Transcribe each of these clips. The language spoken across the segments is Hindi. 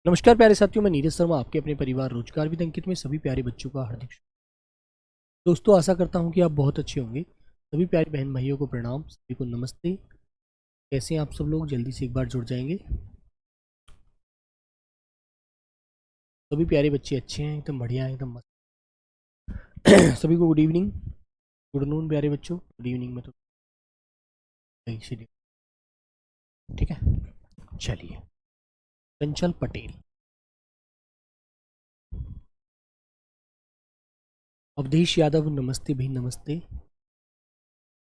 नमस्कार प्यारे साथियों, मैं नीरज शर्मा आपके अपने परिवार रोजगार विद अंकित में सभी प्यारे बच्चों का हार्दिक दोस्तों आशा करता हूं कि आप बहुत अच्छे होंगे। सभी प्यारे बहन भाइयों को प्रणाम, सभी को नमस्ते। कैसे हैं आप सब लोग? जल्दी से एक बार जुड़ जाएंगे। सभी प्यारे बच्चे अच्छे हैं, एकदम बढ़िया है, एकदम मस्त। सभी को गुड इवनिंग, गुड नून प्यारे बच्चों। गुड इवनिंग में तो ठीक है। चलिए, चंचल पटेल, अवधेश यादव, नमस्ते भाई, नमस्ते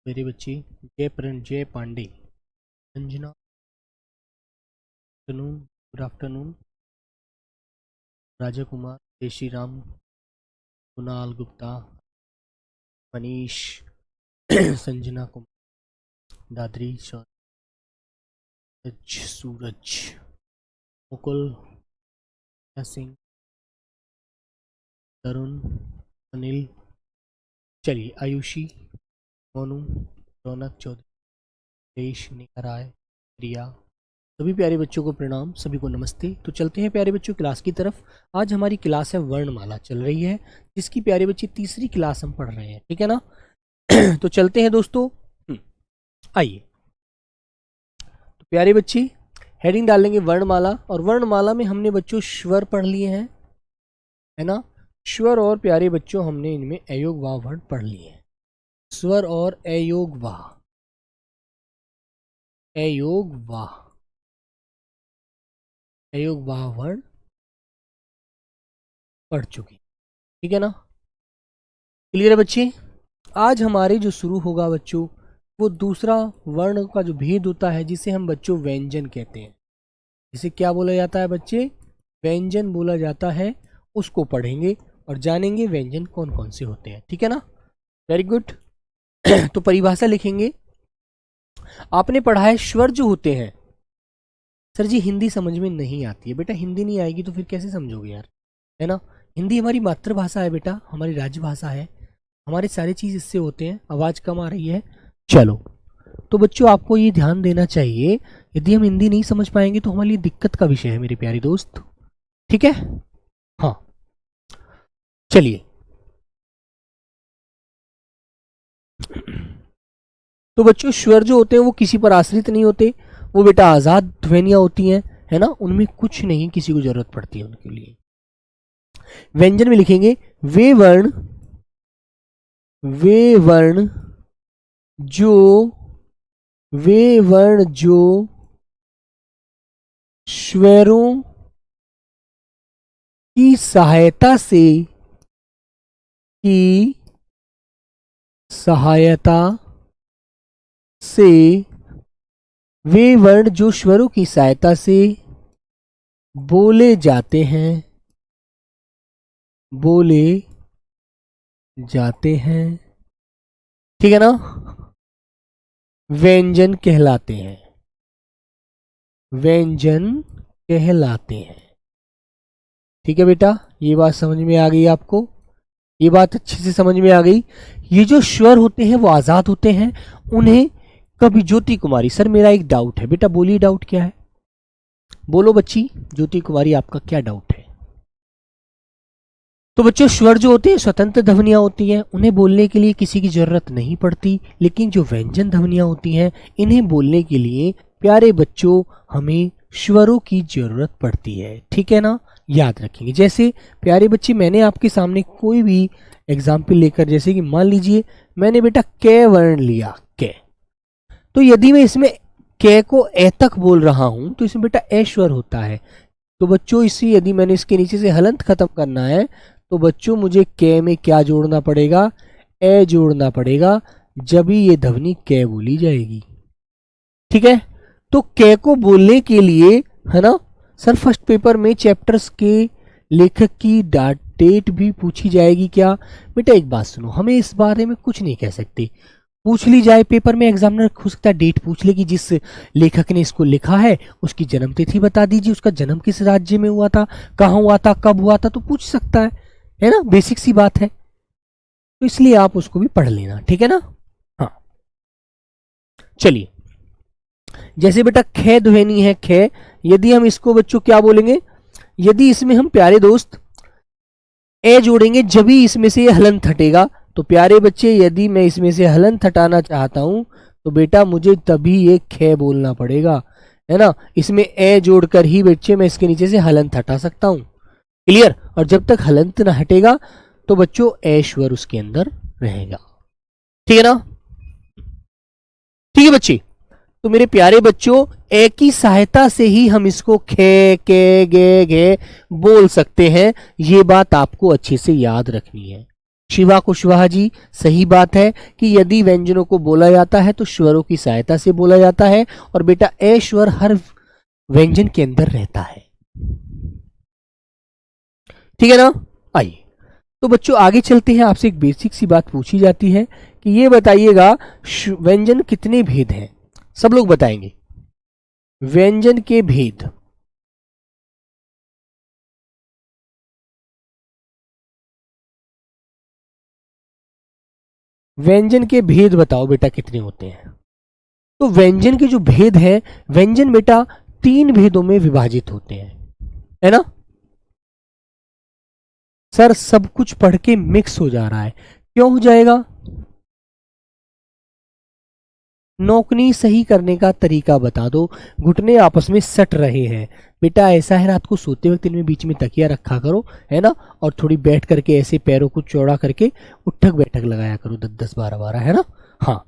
मेरे बच्चे। जय पांडे, अंजना, गुड आफ्टरनून। राजा कुमार, जय श्री राम, कुणाल गुप्ता, मनीष, संजना कुमार, दादरी, सूरज, मुकुल सिंह, तरुण, अनिल, चलिए आयुषी, मोनू, रौनक चौधरी, देश, निखराय, रिया, सभी प्यारे बच्चों को प्रणाम, सभी को नमस्ते। तो चलते हैं प्यारे बच्चों क्लास की तरफ। आज हमारी क्लास है वर्णमाला चल रही है, जिसकी प्यारे बच्चे तीसरी क्लास हम पढ़ रहे हैं, ठीक है ना। तो चलते हैं दोस्तों, आइए। तो प्यारे बच्चे हेडिंग डाल लेंगे वर्णमाला, और वर्णमाला में हमने बच्चों स्वर पढ़ लिए हैं, है ना। स्वर और प्यारे बच्चों हमने इनमें अयोग वाह वर्ण पढ़ लिए हैं। स्वर और अयोग वाह, अयोग वाह, अयोग वाह वर्ण पढ़ चुके, ठीक है ना। क्लियर है बच्चे। आज हमारे जो शुरू होगा बच्चों, वो दूसरा वर्ण का जो भेद होता है, जिसे हम बच्चों व्यंजन कहते हैं। जिसे क्या बोला जाता है बच्चे? व्यंजन बोला जाता है। उसको पढ़ेंगे और जानेंगे व्यंजन कौन कौन से होते हैं, ठीक है ना। Very good. तो परिभाषा लिखेंगे। आपने पढ़ा है स्वर जो होते हैं। सर जी हिंदी समझ में नहीं आती है। बेटा हिंदी नहीं आएगी तो फिर कैसे समझोगे यार, है ना। हिंदी हमारी मातृभाषा है बेटा, हमारी राजभाषा है, हमारे सारी चीज़ इससे होते हैं। आवाज़ कम आ रही है, चलो। तो बच्चों आपको ये ध्यान देना चाहिए, यदि हम हिंदी नहीं समझ पाएंगे तो हमारे लिए दिक्कत का विषय है मेरे प्यारे दोस्त, ठीक है। हाँ चलिए। तो बच्चों स्वर जो होते हैं वो किसी पर आश्रित नहीं होते, वो बेटा आज़ाद ध्वनियाँ होती हैं, है ना। उनमें कुछ नहीं किसी को जरूरत पड़ती है उनके लिए। व्यंजन में लिखेंगे वे वर्ण, वे वर्ण जो, वे वर्ण जो स्वरों की सहायता से, की सहायता से, वे वर्ण जो स्वरों की सहायता से बोले जाते हैं, बोले जाते हैं, ठीक है ना, व्यंजन कहलाते हैं, व्यंजन कहलाते हैं, ठीक है बेटा। ये बात समझ में आ गई आपको? ये बात अच्छे से समझ में आ गई। ये जो स्वर होते हैं वो आजाद होते हैं, उन्हें कभी ज्योति कुमारी, सर मेरा एक डाउट है बेटा, बोलिए डाउट क्या है, बोलो बच्ची। ज्योति कुमारी आपका क्या डाउट है? तो बच्चों स्वर जो होते हैं स्वतंत्र ध्वनियां होती हैं, उन्हें बोलने के लिए किसी की जरूरत नहीं पड़ती, लेकिन जो व्यंजन ध्वनियां होती हैं इन्हें बोलने के लिए प्यारे बच्चों हमें स्वरों की जरूरत पड़ती है, ठीक है ना। याद रखेंगे। जैसे प्यारे बच्चे मैंने आपके सामने कोई भी एग्जाम्पल लेकर, जैसे कि मान लीजिए मैंने बेटा कै वर्ण लिया, कै, तो यदि मैं इसमें कै को ए तक बोल रहा हूं तो इसमें बेटा ए स्वर होता है। तो बच्चों इसी, यदि मैंने इसके नीचे से हलंत खत्म करना है तो बच्चों मुझे कै में क्या जोड़ना पड़ेगा? ए जोड़ना पड़ेगा, जब ही ये ध्वनि कै बोली जाएगी, ठीक है। तो कै को बोलने के लिए, है ना सर, फर्स्ट पेपर में चैप्टर्स के लेखक की डेट भी पूछी जाएगी क्या? बेटा एक बात सुनो, हमें इस बारे में कुछ नहीं कह सकते। पूछ ली जाए पेपर में, एग्जामिनर हो सकता है डेट पूछ ले कि जिस लेखक ने इसको लिखा है उसकी जन्म तिथि बता दीजिए, उसका जन्म किस राज्य में हुआ था, कहाँ हुआ था, कब हुआ था, तो पूछ सकता है ना, बेसिक सी बात है। तो इसलिए आप उसको भी पढ़ लेना, ठीक है ना। हाँ चलिए, जैसे बेटा खे ध्वनि है, खे, यदि हम इसको बच्चों क्या बोलेंगे? यदि इसमें हम प्यारे दोस्त ए जोड़ेंगे जब ही इसमें से ये हलंत हटेगा। तो प्यारे बच्चे यदि मैं इसमें से हलंत हटाना चाहता हूं तो बेटा मुझे तभी ये खे बोलना पड़ेगा, है ना। इसमें ए जोड़कर ही बच्चे मैं इसके नीचे से हलंत हटा सकता हूं। क्लियर। और जब तक हलंत ना हटेगा तो बच्चों ए स्वर उसके अंदर रहेगा। ठीक है ना। ठीक है बच्चे। तो मेरे प्यारे बच्चों ए की सहायता से ही हम इसको खे के गे गे बोल सकते हैं। ये बात आपको अच्छे से याद रखनी है। शिवा कुशवाहा जी, सही बात है कि यदि व्यंजनों को बोला जाता है तो स्वरों की सहायता से बोला जाता है। और बेटा ए स्वर हर व्यंजन के अंदर रहता है। ठीक है ना। आइए तो बच्चों आगे चलते हैं। आपसे एक बेसिक सी बात पूछी जाती है कि ये बताइएगा व्यंजन कितने भेद हैं। सब लोग बताएंगे व्यंजन के भेद। व्यंजन के भेद बताओ बेटा कितने होते हैं। तो व्यंजन के जो भेद हैं, व्यंजन बेटा 3 भेदों में विभाजित होते हैं, है ना। सर सब कुछ पढ़ के मिक्स हो जा रहा है, क्यों हो जाएगा। नौकनी सही करने का तरीका बता दो। घुटने आपस में सट रहे हैं बेटा। ऐसा है रात को सोते वक्त इनमें बीच में तकिया रखा करो, है ना। और थोड़ी बैठ करके ऐसे पैरों को चौड़ा करके उठक बैठक लगाया करो 10-10 12-12, है ना। हाँ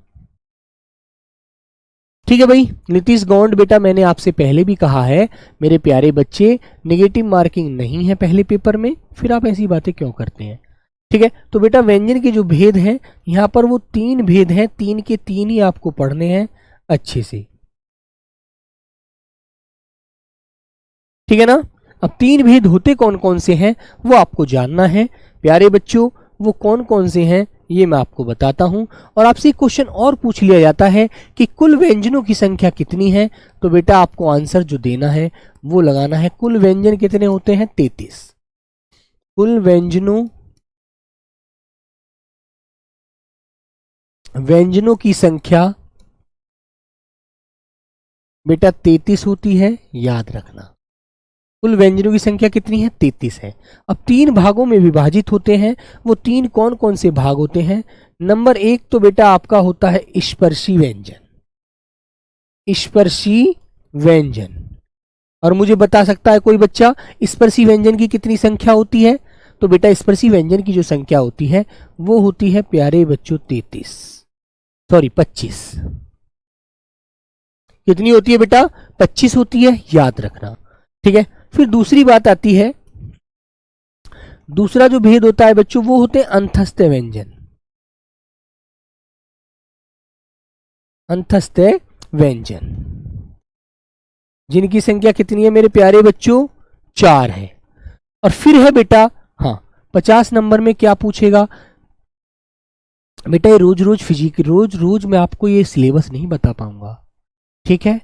ठीक है भाई। नीतीश गौंड बेटा मैंने आपसे पहले भी कहा है मेरे प्यारे बच्चे, नेगेटिव मार्किंग नहीं है पहले पेपर में, फिर आप ऐसी बातें क्यों करते हैं। ठीक है। तो बेटा व्यंजन के जो भेद हैं यहां पर वो 3 भेद हैं, 3 के 3 ही आपको पढ़ने हैं अच्छे से। ठीक है ना। अब 3 भेद होते कौन कौन से हैं वो आपको जानना है प्यारे बच्चों। वो कौन कौन से हैं ये मैं आपको बताता हूं। और आपसे एक क्वेश्चन और पूछ लिया जाता है कि कुल व्यंजनों की संख्या कितनी है। तो बेटा आपको आंसर जो देना है वो लगाना है कुल व्यंजन कितने होते हैं 33। कुल व्यंजनों की संख्या बेटा 33 होती है, याद रखना। कुल व्यंजनों की संख्या कितनी है 33 है। अब 3 भागों में विभाजित होते हैं। वो 3 कौन कौन से भाग होते हैं। नंबर 1 तो बेटा आपका होता है स्पर्शी व्यंजन। स्पर्शी व्यंजन। और मुझे बता सकता है कोई बच्चा स्पर्शी व्यंजन की कितनी संख्या होती है। तो बेटा स्पर्शी व्यंजन की जो संख्या होती है वो होती है प्यारे बच्चों 25। कितनी होती है बेटा 25 होती है, याद रखना। ठीक है। फिर दूसरी बात आती है, दूसरा जो भेद होता है बच्चों वो होते हैं अंतस्थ व्यंजन। अंतस्थ व्यंजन जिनकी संख्या कितनी है मेरे प्यारे बच्चों 4 है। और फिर है बेटा हाँ 50 नंबर में क्या पूछेगा बेटा। ये रोज रोज मैं आपको ये सिलेबस नहीं बता पाऊंगा। ठीक है।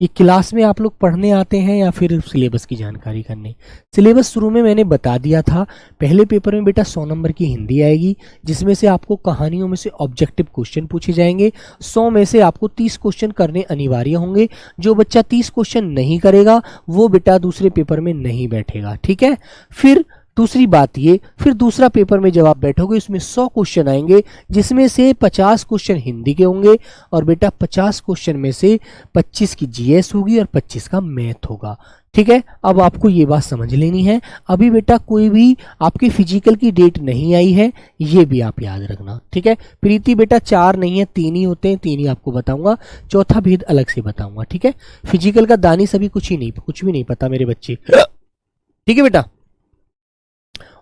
ये क्लास में आप लोग पढ़ने आते हैं या फिर सिलेबस की जानकारी करने। सिलेबस शुरू में मैंने बता दिया था। पहले पेपर में बेटा 100 नंबर की हिंदी आएगी जिसमें से आपको कहानियों में से ऑब्जेक्टिव क्वेश्चन पूछे जाएंगे। 100 में से आपको 30 क्वेश्चन करने अनिवार्य होंगे। जो बच्चा 30 क्वेश्चन नहीं करेगा वो बेटा दूसरे पेपर में नहीं बैठेगा। ठीक है। फिर दूसरी बात ये, फिर दूसरा पेपर में जब आप बैठोगे उसमें 100 क्वेश्चन आएंगे जिसमें से 50 क्वेश्चन हिंदी के होंगे। और बेटा 50 क्वेश्चन में से 25 की जीएस होगी और 25 का मैथ होगा। ठीक है। अब आपको ये बात समझ लेनी है। अभी बेटा कोई भी आपके फिजिकल की डेट नहीं आई है, ये भी आप याद रखना। ठीक है। प्रीति बेटा 4 नहीं है 3 ही होते हैं, 3 ही आपको बताऊंगा। चौथा भेद अलग से बताऊंगा। ठीक है। फिजिकल का दानी सभी कुछ भी नहीं पता मेरे बच्चे। ठीक है बेटा।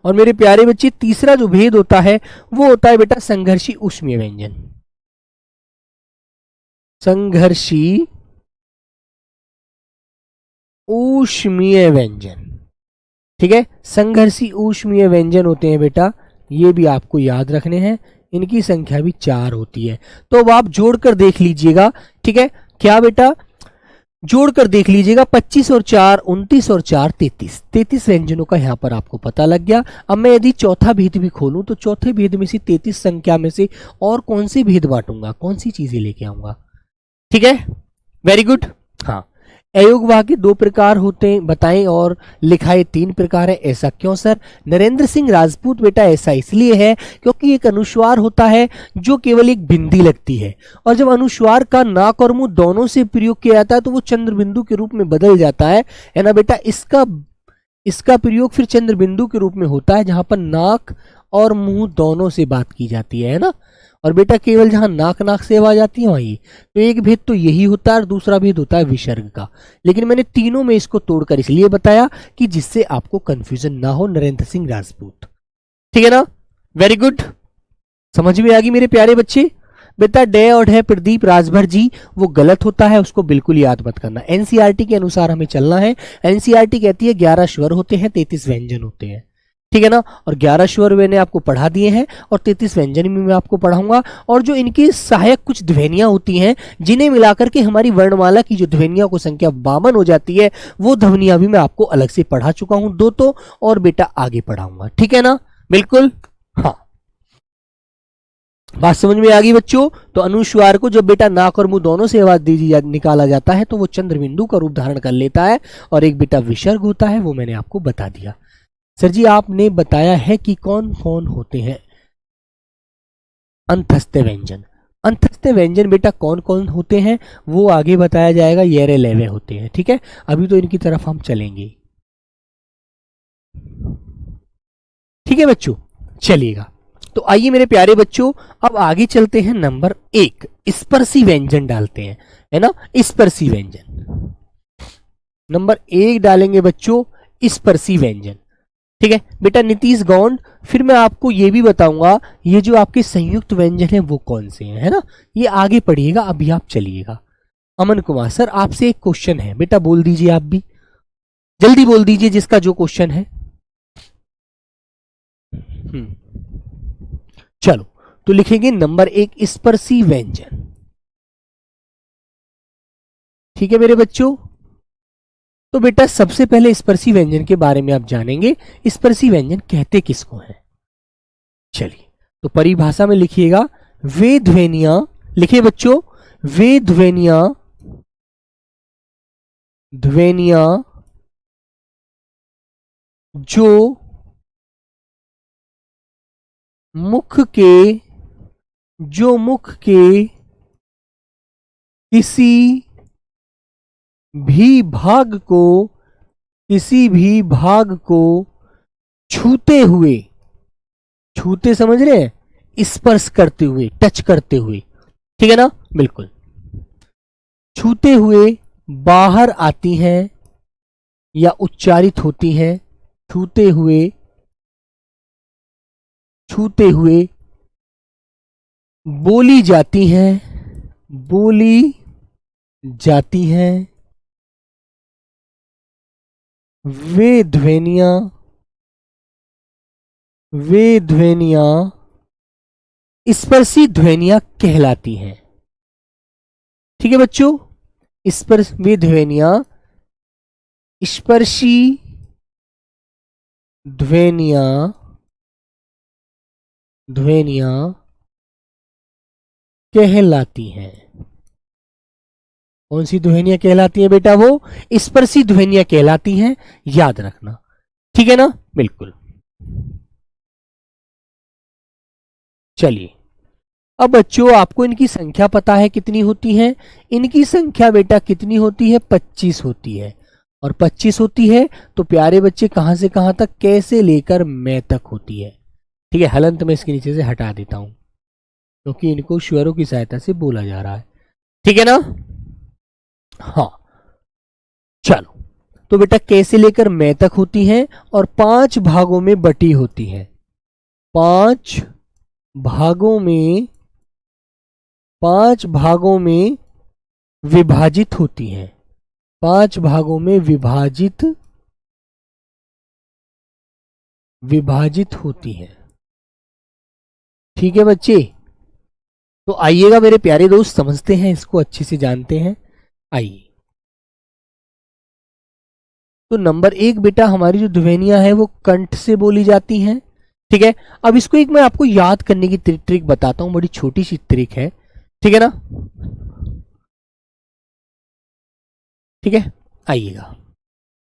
और मेरे प्यारे बच्चे तीसरा जो भेद होता है वो होता है बेटा संघर्षी ऊष्मीय व्यंजन। संघर्षी ऊष्मीय व्यंजन। ठीक है। संघर्षी ऊष्मीय व्यंजन होते हैं बेटा, ये भी आपको याद रखने हैं। इनकी संख्या भी 4 होती है। तो अब आप जोड़कर देख लीजिएगा। ठीक है। क्या बेटा जोड़कर देख लीजिएगा 25 और 4 29 और 4 33 व्यंजनों का यहां पर आपको पता लग गया। अब मैं यदि चौथा भेद भी खोलूं तो चौथे भेद में से 33 संख्या में से और कौन सी भेद बांटूंगा, कौन सी चीजें लेके आऊंगा। ठीक है। Very good. हाँ अयोगवाह के 2 प्रकार होते हैं बताएं और लिखाए 3 प्रकार है, ऐसा क्यों सर? नरेंद्र सिंह राजपूत बेटा ऐसा इसलिए है क्योंकि एक अनुस्वार होता है जो केवल एक बिंदी लगती है, और जब अनुस्वार का नाक और मुंह दोनों से प्रयोग किया जाता है तो वो चंद्र बिंदु के रूप में बदल जाता है ना बेटा। इसका प्रयोग फिर चंद्र बिंदु के रूप में होता है जहां पर नाक और मुंह दोनों से बात की जाती है ना। और बेटा केवल जहां नाक से आवाज आती है वहीं, तो एक भेद तो यही होता है और दूसरा भेद होता है विसर्ग का। लेकिन मैंने तीनों में इसको तोड़कर इसलिए बताया कि जिससे आपको कंफ्यूजन ना हो। नरेंद्र सिंह राजपूत, ठीक है ना? वेरी गुड, समझ में आ गई मेरे प्यारे बच्चे। बेटा डे और है प्रदीप राजभर जी, वो गलत होता है, उसको बिल्कुल याद मत करना। एनसीईआरटी के अनुसार हमें चलना है। एनसीईआरटी कहती है 11 स्वर होते हैं, 33 व्यंजन होते हैं, ठीक है ना। और 11 स्वर मैंने आपको पढ़ा दिए हैं और 33 व्यंजन भी मैं आपको पढ़ाऊंगा। और जो इनकी सहायक कुछ ध्वनियां होती हैं जिन्हें मिलाकर के हमारी वर्णमाला की जो ध्वनियों को संख्या 52 हो जाती है, वो ध्वनियां भी मैं आपको अलग से पढ़ा चुका हूं 2 तो, और बेटा आगे पढ़ाऊंगा, ठीक है ना? बिल्कुल, हाँ, बात समझ में आ गई बच्चों। तो अनुस्वार को जब बेटा नाक और मुंह दोनों से आवाज निकाला जाता है तो वो चंद्रबिंदु का रूप धारण कर लेता है, और एक बेटा विसर्ग होता है, वो मैंने आपको बता दिया। सर जी आपने बताया है कि कौन कौन होते हैं अंतस्थ व्यंजन। अंतस्थ व्यंजन बेटा कौन कौन होते हैं वो आगे बताया जाएगा, येरे लेवे होते हैं, ठीक है। अभी तो इनकी तरफ हम चलेंगे, ठीक है बच्चों, चलिएगा। तो आइए मेरे प्यारे बच्चों, अब आगे चलते हैं। नंबर 1 स्पर्शी व्यंजन डालते हैं, है ना। स्पर्शी व्यंजन नंबर 1 डालेंगे बच्चों, स्पर्शी व्यंजन, ठीक है बेटा। नीतीश गौंड, फिर मैं आपको ये भी बताऊंगा ये जो आपके संयुक्त व्यंजन है वो कौन से हैं, है ना। ये आगे पढ़िएगा, अभी आप चलिएगा। अमन कुमार सर आपसे एक क्वेश्चन है बेटा, बोल दीजिए आप भी, जल्दी बोल दीजिए जिसका जो क्वेश्चन है। चलो तो लिखेंगे नंबर 1 स्पर्शी व्यंजन, ठीक है मेरे बच्चों। तो बेटा सबसे पहले स्पर्शी व्यंजन के बारे में आप जानेंगे, स्पर्शी व्यंजन कहते किसको हैं। चलिए तो परिभाषा में लिखिएगा, वे ध्वनियां, लिखिए बच्चों, वे ध्वनियां जो मुख के किसी भी भाग को छूते समझ रहे हैं, स्पर्श करते हुए, टच करते हुए, ठीक है ना, बिल्कुल, छूते हुए बाहर आती हैं या उच्चारित होती हैं, छूते हुए बोली जाती हैं, वे ध्वनियां स्पर्शी ध्वनियां कहलाती हैं, ठीक है बच्चों। वे ध्वनियां स्पर्शी ध्वनियां कहलाती हैं। कौन सी ध्वनियां कहलाती हैं बेटा? वो स्पर्शी ध्वनियां कहलाती हैं, याद रखना, ठीक है ना, बिल्कुल। चलिए अब बच्चों आपको इनकी संख्या पता है कितनी होती है? इनकी संख्या बेटा कितनी होती है? 25 होती है। और 25 होती है तो प्यारे बच्चे कहां से कहां तक, कैसे लेकर मैं तक होती है, ठीक है। हलंत मैं इसके नीचे से हटा देता हूं क्योंकि इनको स्वरों की सहायता से बोला जा रहा है, ठीक है ना। हाँ चलो, तो बेटा कैसे लेकर मैं तक होती हैं और 5 भागों में बटी होती हैं, 5 भागों में विभाजित होती हैं, 5 भागों में विभाजित होती हैं, ठीक है बच्चे। तो आइएगा मेरे प्यारे दोस्त, समझते हैं इसको, अच्छे से जानते हैं। आइए, तो नंबर 1 बेटा हमारी जो ध्वनियां है वो कंठ से बोली जाती हैं, ठीक है। अब इसको एक मैं आपको याद करने की ट्रिक बताता हूं, बड़ी छोटी सी ट्रिक है, ठीक है ना, ठीक है। आइएगा।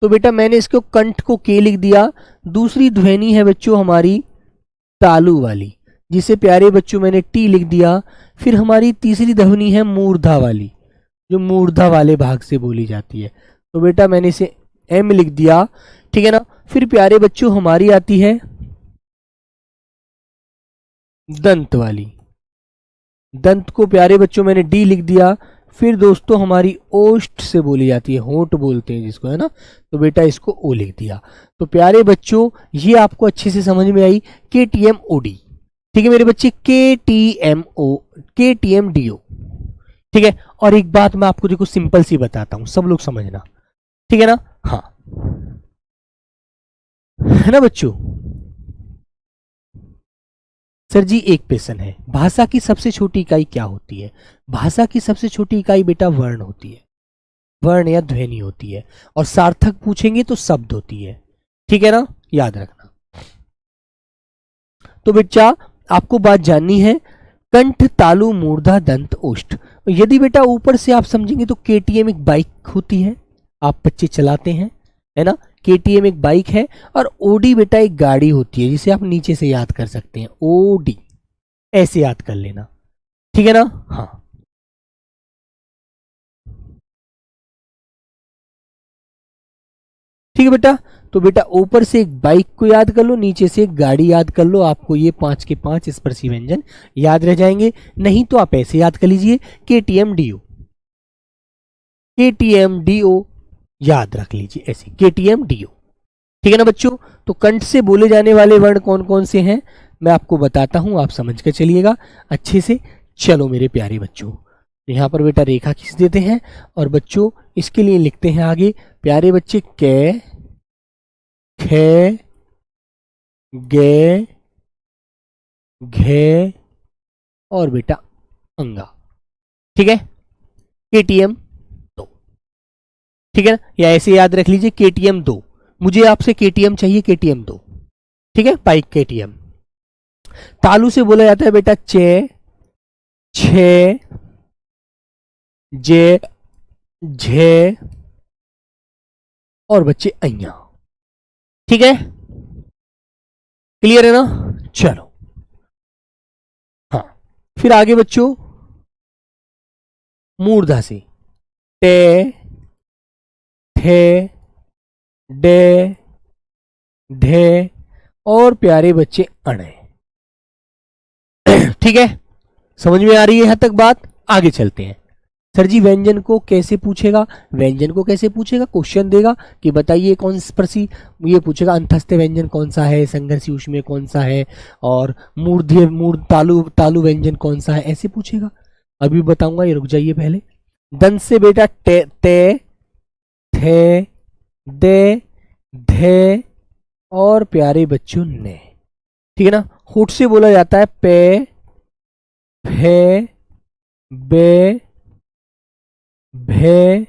तो बेटा मैंने इसको कंठ को के लिख दिया। दूसरी ध्वनि है बच्चों हमारी तालु वाली, जिसे प्यारे बच्चों मैंने टी लिख दिया। फिर हमारी तीसरी ध्वनि है मूर्धा वाली, जो मूर्धा वाले भाग से बोली जाती है, तो बेटा मैंने इसे एम लिख दिया, ठीक है ना। फिर प्यारे बच्चों हमारी आती है दंत वाली, दंत को प्यारे बच्चों मैंने डी लिख दिया। फिर दोस्तों हमारी ओष्ठ से बोली जाती है, होंठ बोलते हैं जिसको, है ना, तो बेटा इसको ओ लिख दिया। तो प्यारे बच्चों ये आपको अच्छे से समझ में आई, के टी एम ओ डी, ठीक है मेरे बच्चे, के टी एम ओ, के टी एम डी ओ, ठीक है। और एक बात मैं आपको देखो सिंपल सी बताता हूं, सब लोग समझना, ठीक है ना, हाँ, है ना बच्चों। सर जी एक क्वेश्चन है, भाषा की सबसे छोटी इकाई क्या होती है? भाषा की सबसे छोटी इकाई बेटा वर्ण होती है, वर्ण या ध्वनि होती है, और सार्थक पूछेंगे तो शब्द होती है, ठीक है ना, याद रखना। तो बेटा आपको बात जाननी है, कंठ तालु मूर्धा दंत ओष्ठ। यदि बेटा ऊपर से आप समझेंगे तो केटीएम एक बाइक होती है, आप बच्चे चलाते हैं, है ना, केटीएम एक बाइक है, और ओडी बेटा एक गाड़ी होती है, जिसे आप नीचे से याद कर सकते हैं, ओडी, ऐसे याद कर लेना, ठीक है ना, हाँ। ठीक है बेटा, तो बेटा ऊपर से एक बाइक को याद कर लो, नीचे से एक गाड़ी याद कर लो, आपको ये 5 के 5 स्पर्शी व्यंजन याद रह जाएंगे। नहीं तो आप ऐसे याद कर लीजिए, केटीएम डीओ, केटीएम डीओ याद रख लीजिए ऐसे, केटीएम डीओ, ठीक है ना बच्चों। तो कंठ से बोले जाने वाले वर्ण कौन कौन से हैं मैं आपको बताता हूं, आप समझ कर चलिएगा अच्छे से। चलो मेरे प्यारे बच्चों, यहां पर बेटा रेखा खींच देते हैं, और बच्चों इसके लिए लिखते हैं आगे, प्यारे बच्चे, कै, खे, गे, घे, और बेटा अंगा, ठीक है, केटीएम 2, ठीक है ना, या ऐसे याद रख लीजिए केटीएम 2, मुझे आपसे केटीएम चाहिए, केटीएम 2, ठीक है, बाइक केटीएम। तालु से बोला जाता है बेटा चे, छे, जे, झे, और बच्चे अइया, ठीक है, क्लियर है ना। चलो हाँ, फिर आगे बच्चों मूर्धा से टे, ठे, डे, ढे, और प्यारे बच्चे अणे, ठीक है, समझ में आ रही है यहां तक बात। आगे चलते हैं। सर जी व्यंजन को कैसे पूछेगा? व्यंजन को कैसे पूछेगा, क्वेश्चन देगा कि बताइए कौन स्पर्शी, ये पूछेगा अंतस्थ व्यंजन कौन सा है, संघर्षी ऊष्मीय कौन सा है, और मूर्ध्य तालु तालु व्यंजन कौन सा है, ऐसे पूछेगा। अभी बताऊंगा, ये रुक जाइए पहले। दंत से बेटा टे, ते, थे, दे, धे, और प्यारे बच्चों ने, ठीक है ना। होठ से बोला जाता है पे, फे, बे, भे,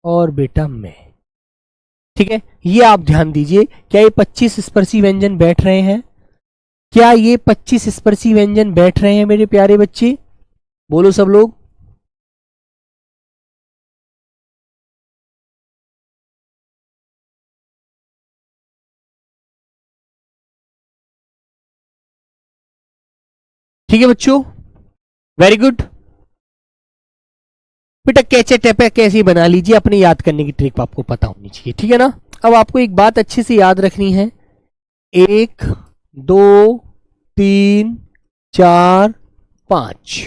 और बेटा में, ठीक है। ये आप ध्यान दीजिए, क्या ये 25 स्पर्शी व्यंजन बैठ रहे हैं? क्या ये 25 स्पर्शी व्यंजन बैठ रहे हैं मेरे प्यारे बच्चे? बोलो सब लोग। ठीक है बच्चों, वेरी गुड। बेटा कैचे टेपे कैसे बना लीजिए, अपने याद करने की ट्रिक आपको पता होनी चाहिए, ठीक है ना। अब आपको एक बात अच्छे से याद रखनी है, 1 2 3 4 5,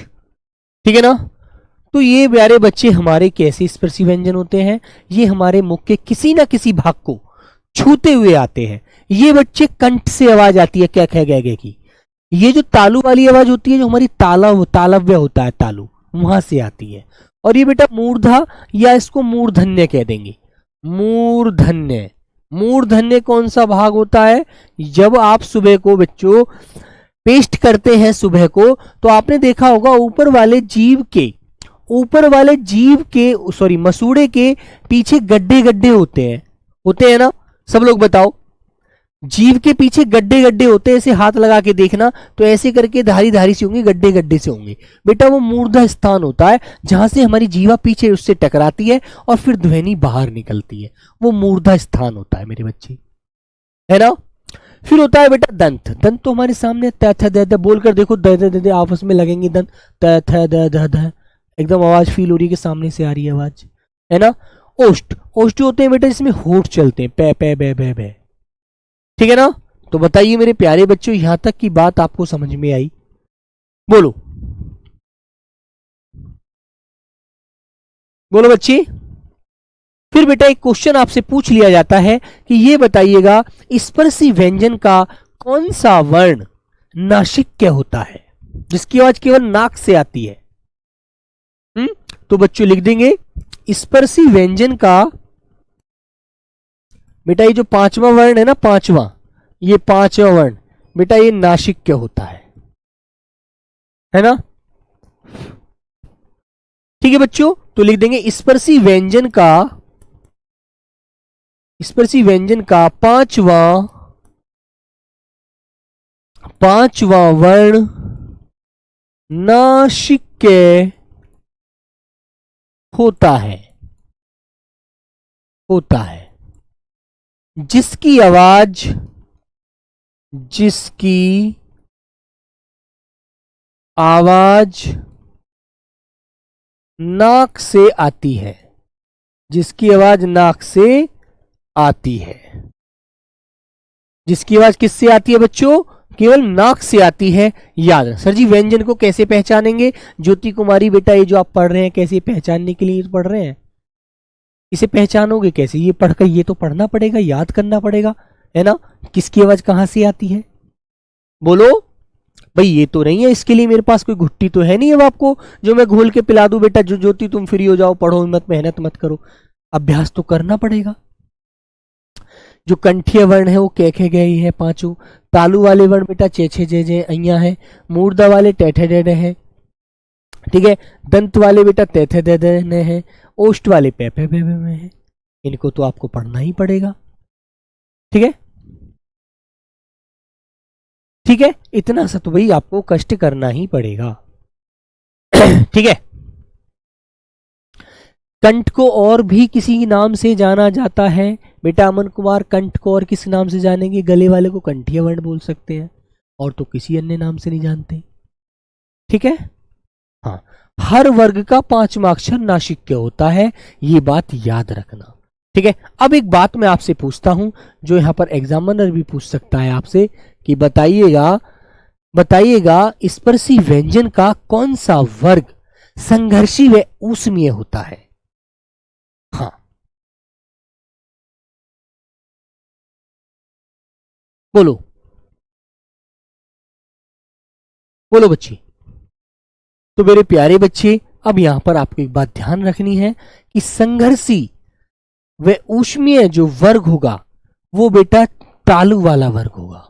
ठीक है ना। तो ये प्यारे बच्चे हमारे कैसे स्पर्शी व्यंजन होते हैं? ये हमारे मुख के किसी ना किसी भाग को छूते हुए आते हैं। ये बच्चे कंठ से आवाज आती है, क्या कह गए की। ये जो तालु वाली आवाज होती है, जो हमारी तालव्य होता है, तालु, वहां से आती है। और ये बेटा मूर्धा, या इसको मूर्धन्य कह देंगे, मूर्धन्य। मूर्धन्य कौन सा भाग होता है? जब आप सुबह को बच्चों पेस्ट करते हैं सुबह को, तो आपने देखा होगा ऊपर वाले जीव के सॉरी मसूड़े के पीछे गड्ढे गड्ढे होते हैं ना। सब लोग बताओ, जीभ के पीछे गड्ढे गड्ढे होते हैं, ऐसे हाथ लगा के देखना तो ऐसे करके धारी धारी से होंगे, गड्ढे गड्ढे से होंगे। बेटा वो मूर्धा स्थान होता है जहां से हमारी जीवा पीछे उससे टकराती है और फिर ध्वनि बाहर निकलती है, वो मूर्धा स्थान होता है मेरे बच्चे, है ना। फिर होता है बेटा दंत। दंत तो हमारे सामने त थ द बोलकर देखो, द द द आपस में लगेंगे दंत, त थ द ध, एकदम आवाज फील हो रही है कि सामने से आ रही है आवाज, है ना। ओष्ठ, ओष्ठ होते हैं बेटा जिसमें होठ चलते हैं, पे पे बे बे बे, ठीक है ना। तो बताइए मेरे प्यारे बच्चों, यहां तक की बात आपको समझ में आई? बोलो बोलो बच्चे। फिर बेटा एक क्वेश्चन आपसे पूछ लिया जाता है कि ये बताइएगा स्पर्शी व्यंजन का कौन सा वर्ण नासिक्य होता है, जिसकी आवाज केवल नाक से आती है। तो बच्चों लिख देंगे स्पर्शी व्यंजन का, बेटा ये जो पांचवा वर्ण है ना, पांचवा, ये पांचवा वर्ण बेटा ये नासिक्य होता है ना। ठीक है बच्चों, तो लिख देंगे स्पर्शी व्यंजन का, स्पर्शी व्यंजन का पांचवा वर्ण नासिक्य होता है, जिसकी आवाज नाक से आती है, जिसकी आवाज नाक से आती है, जिसकी आवाज किससे आती है बच्चों? केवल नाक से आती है। याद रख सर जी, व्यंजन को कैसे पहचानेंगे? ज्योति कुमारी बेटा ये जो आप पढ़ रहे हैं कैसे पहचानने के लिए पढ़ रहे हैं, इसे पहचानोगे कैसे? ये पढ़कर ये तो पढ़ना पड़ेगा, याद करना पड़ेगा, है ना। किसकी आवाज कहां से आती है? बोलो भाई, ये तो नहीं है, इसके लिए मेरे पास कोई घुट्टी तो है नहीं अब आपको जो मैं घोल के पिला दूं। बेटा जो ज्योति तुम फ्री हो जाओ, पढ़ो मत, मेहनत मत करो, अभ्यास तो करना पड़ेगा। जो कंठीय वर्ण है वो कै खे गए है पांचों। तालु वाले वर्ण बेटा चे छे जे जे अइया है। मूर्धा वाले टैठे डेडे है, ठीक है। दंत वाले बेटा तैथे दे ने है। ओष्ठ वाले पे पे पे में है। इनको तो आपको पढ़ना ही पड़ेगा, ठीक है। ठीक है, इतना सा तो भाई आपको कष्ट करना ही पड़ेगा, ठीक है। कंठ को और भी किसी नाम से जाना जाता है बेटा। अमन कुमार, कंठ को और किस नाम से जानेंगे? गले वाले को कंठीय वर्ण बोल सकते हैं, और तो किसी अन्य नाम से नहीं जानते, ठीक है। हाँ, हर वर्ग का पांचवा अक्षर नासिक्य होता है, ये बात याद रखना, ठीक है। अब एक बात मैं आपसे पूछता हूं जो यहां पर एग्जामिनर भी पूछ सकता है आपसे कि बताइएगा स्पर्शी व्यंजन का कौन सा वर्ग संघर्षी व ऊष्मीय होता है? हाँ, बोलो बोलो बच्चे। तो मेरे प्यारे बच्चे, अब यहां पर आपको एक बात ध्यान रखनी है कि संघर्षी व ऊष्मीय जो वर्ग होगा वो बेटा तालु वाला वर्ग होगा,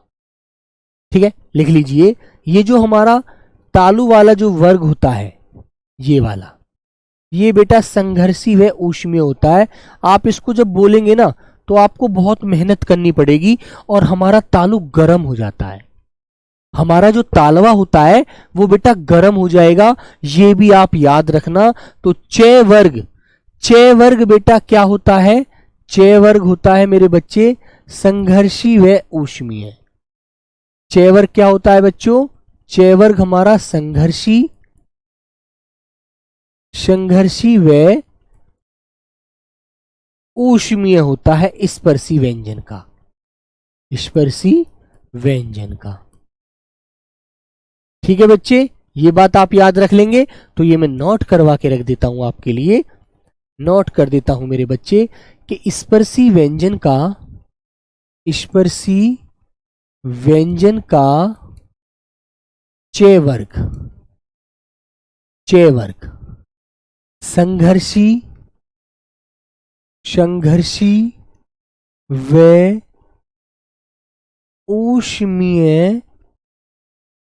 ठीक है। लिख लीजिए, ये जो हमारा तालु वाला जो वर्ग होता है, ये वाला, ये बेटा संघर्षी व ऊष्मीय होता है। आप इसको जब बोलेंगे ना तो आपको बहुत मेहनत करनी पड़ेगी और हमारा तालु गर्म हो जाता है। हमारा जो तालवा होता है वो बेटा गर्म हो जाएगा, ये भी आप याद रखना। तो च वर्ग बेटा क्या होता है? च वर्ग होता है मेरे बच्चे संघर्षी व ऊष्मीय। च वर्ग क्या होता है बच्चों? च वर्ग हमारा संघर्षी व ऊष्मीय होता है स्पर्शी व्यंजन का, स्पर्शी व्यंजन का, ठीक है बच्चे। ये बात आप याद रख लेंगे। तो ये मैं नोट करवा के रख देता हूं आपके लिए, नोट कर देता हूं मेरे बच्चे कि स्पर्शी व्यंजन का च वर्ग संघर्षी व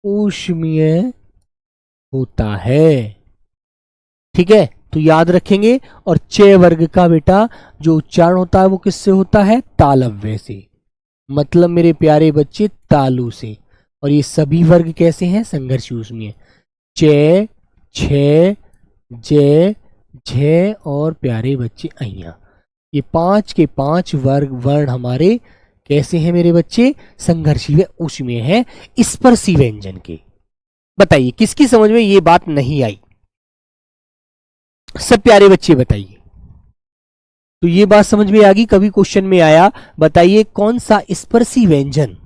ऊष्मीय होता है, ठीक है। तो याद रखेंगे। और च वर्ग का बेटा जो उच्चारण होता है वो किससे होता है? तालव्य से। मतलब मेरे प्यारे बच्चे तालु से। और ये सभी वर्ग कैसे हैं? संघर्षी ऊष्मीय। चे, छे, जे, झे और प्यारे बच्चे अइया। ये 5 के 5 वर्ग वर्ण हमारे कैसे हैं मेरे बच्चे? संघर्षी व ऊष्मीय है स्पर्शी व्यंजन के। बताइए किसकी समझ में ये बात नहीं आई? सब प्यारे बच्चे बताइए। तो ये बात समझ में आ गई, कभी क्वेश्चन में आया बताइए कौन सा स्पर्शी व्यंजन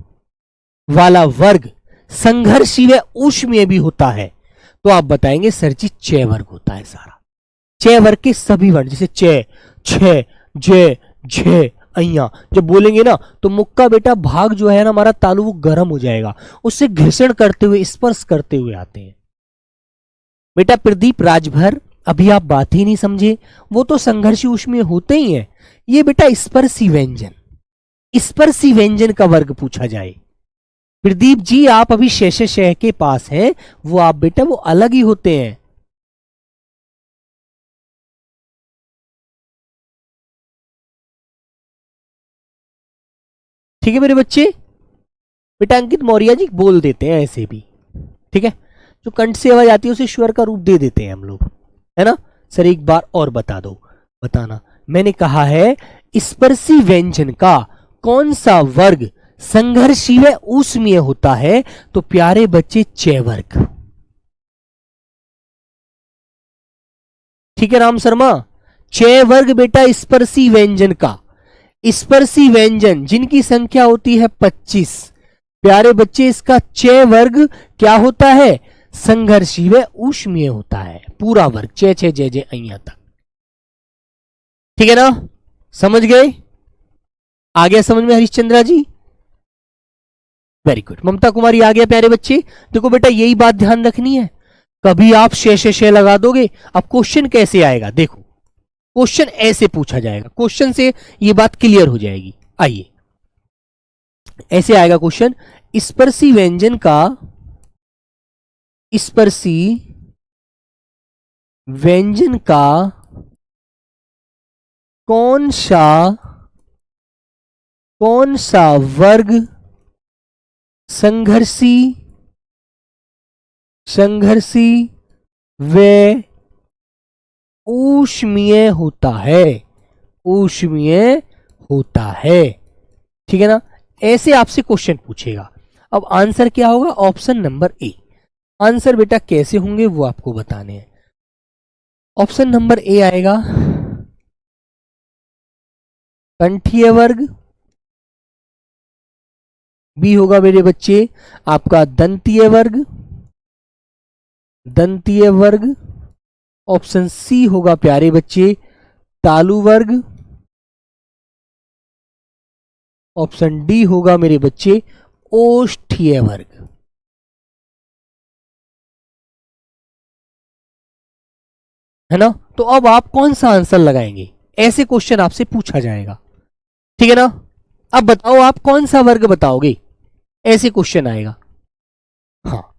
वाला वर्ग संघर्षी व ऊष्मीय भी होता है? तो आप बताएंगे सर जी च वर्ग होता है सारा। च वर्ग के सभी वर्ण जैसे च, छ, जे, झे, अइया जब बोलेंगे ना तो मुक्का बेटा भाग जो है ना हमारा तालु वो गर्म हो जाएगा, उससे घर्षण करते हुए स्पर्श करते हुए आते हैं। बेटा प्रदीप राजभर अभी आप बात ही नहीं समझे, वो तो संघर्षी ऊष्मीय होते ही हैं। ये बेटा स्पर्शी व्यंजन, स्पर्शी व्यंजन का वर्ग पूछा जाए। प्रदीप जी आप अभी शेष शह के पास हैं, वो आप बेटा वो अलग ही होते हैं। ठीक है मेरे बच्चे। बेटा अंकित मौर्य जी बोल देते हैं ऐसे भी, ठीक है, जो कंठ से आवाज आती है उसे स्वर का रूप दे देते हैं हम लोग, है ना। सर एक बार और बता दो, बताना। मैंने कहा है स्पर्शी व्यंजन का कौन सा वर्ग संघर्षी व ऊष्मीय होता है? तो प्यारे बच्चे च वर्ग। ठीक है राम शर्मा, च वर्ग बेटा स्पर्शी व्यंजन का। स्पर्शी व्यंजन जिनकी संख्या होती है 25, प्यारे बच्चे इसका च वर्ग क्या होता है? संघर्षी व ऊष्मीय होता है पूरा वर्ग, चे छे जे जे अइया तक। ठीक है ना, समझ गए? आ गया समझ में हरिश्चंद्रा जी? Very good. ममता कुमारी आ गया प्यारे बच्चे। देखो बेटा यही बात ध्यान रखनी है, कभी आप शे लगा दोगे, अब क्वेश्चन कैसे आएगा देखो, क्वेश्चन ऐसे पूछा जाएगा, क्वेश्चन से ये बात क्लियर हो जाएगी। आइए ऐसे आएगा क्वेश्चन, स्पर्शी व्यंजन का, स्पर्शी व्यंजन का कौन सा वर्ग संघर्षी व ऊष्मीय होता है? ऊष्मीय होता है, ठीक है ना। ऐसे आपसे क्वेश्चन पूछेगा। अब आंसर क्या होगा? Option number A. आंसर बेटा कैसे होंगे वो आपको बताने हैं। ऑप्शन नंबर ए आएगा कंठीय वर्ग, बी होगा मेरे बच्चे आपका दंतीय वर्ग, दंतीय वर्ग। ऑप्शन सी होगा प्यारे बच्चे तालु वर्ग। ऑप्शन डी होगा मेरे बच्चे ओष्ठीय वर्ग। है ना। तो अब आप कौन सा आंसर लगाएंगे? ऐसे क्वेश्चन आपसे पूछा जाएगा, ठीक है ना। अब बताओ आप कौन सा वर्ग बताओगे? ऐसे क्वेश्चन आएगा। हाँ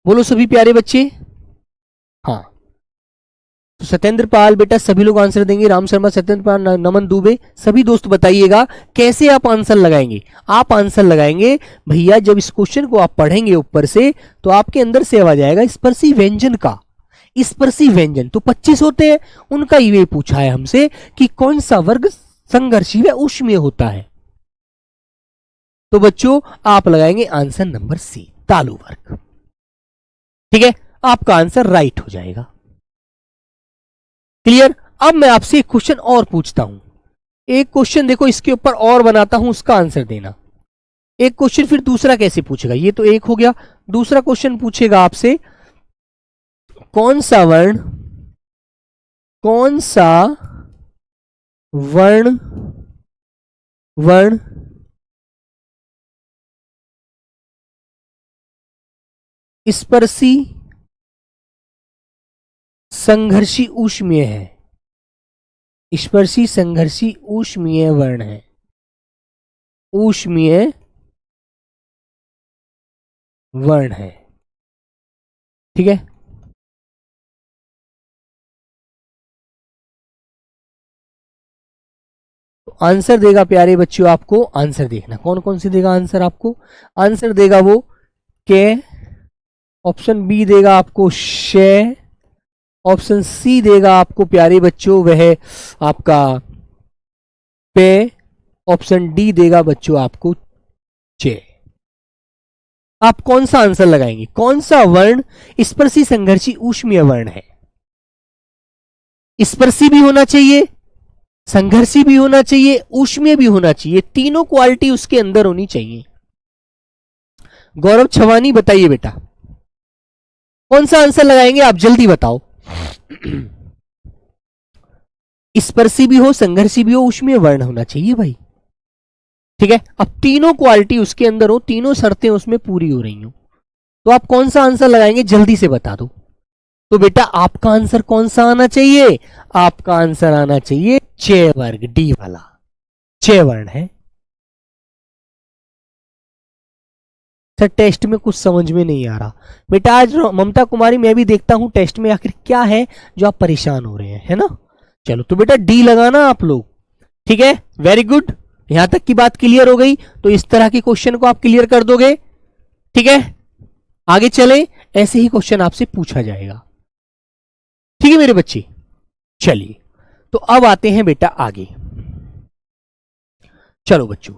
बोलो सभी प्यारे बच्चे। हाँ तो सत्येंद्र पाल बेटा सभी लोग आंसर देंगे, राम शर्मा, सत्येंद्र पाल, नमन दुबे, सभी दोस्त बताइएगा कैसे आप आंसर लगाएंगे। आप आंसर लगाएंगे भैया जब इस क्वेश्चन को आप पढ़ेंगे ऊपर से तो आपके अंदर से आवाज आएगा स्पर्शी व्यंजन का। स्पर्शी व्यंजन तो 25 होते हैं, उनका ये पूछा है हमसे कि कौन सा वर्ग संघर्षी व ऊष्मीय होता है। तो बच्चों आप लगाएंगे आंसर नंबर सी तालु वर्ग, ठीक है। आपका आंसर राइट हो जाएगा। क्लियर। अब मैं आपसे एक क्वेश्चन और पूछता हूं, एक क्वेश्चन देखो इसके ऊपर और बनाता हूं, उसका आंसर देना। एक क्वेश्चन फिर दूसरा कैसे पूछेगा, ये तो एक हो गया। दूसरा क्वेश्चन पूछेगा आपसे कौन सा वर्ण, कौन सा वर्ण वर्ण स्पर्शी संघर्षी ऊष्मीय है? स्पर्शी संघर्षी ऊष्मीय वर्ण है, ऊष्मीय वर्ण है, ठीक है। आंसर देगा प्यारे बच्चों आपको, आंसर देखना कौन कौन से देगा आंसर आपको। आंसर देगा वो के, ऑप्शन बी देगा आपको शे, ऑप्शन सी देगा आपको प्यारे बच्चों वह आपका पे, ऑप्शन डी देगा बच्चों आपको चे। आप कौन सा आंसर लगाएंगे, कौन सा वर्ण स्पर्शी संघर्षी ऊष्मीय वर्ण है। स्पर्शी भी होना चाहिए, संघर्षी भी होना चाहिए, ऊष्मीय भी होना चाहिए, तीनों क्वालिटी उसके अंदर होनी चाहिए। गौरव छवानी बताइए बेटा कौन सा आंसर लगाएंगे, आप जल्दी बताओ। स्पर्शी भी हो, संघर्षी भी हो, ऊष्मीय वर्ण होना चाहिए भाई। ठीक है, अब तीनों क्वालिटी उसके अंदर हो, तीनों शर्तें उसमें पूरी हो रही हो, तो आप कौन सा आंसर लगाएंगे जल्दी से बता दो। तो बेटा आपका आंसर कौन सा आना चाहिए, आपका आंसर आना चाहिए चे वर्ग, डी वाला चे वर्ण है। सर टेस्ट में कुछ समझ में नहीं आ रहा बेटा, आज ममता कुमारी मैं भी देखता हूं टेस्ट में आखिर क्या है जो आप परेशान हो रहे हैं, है ना। चलो तो बेटा डी लगाना आप लोग, ठीक है, वेरी गुड। यहां तक की बात क्लियर हो गई, तो इस तरह के क्वेश्चन को आप क्लियर कर दोगे, ठीक है। आगे चले, ऐसे ही क्वेश्चन आपसे पूछा जाएगा, ठीक है मेरे बच्चे। चलिए तो अब आते हैं बेटा आगे। चलो बच्चों,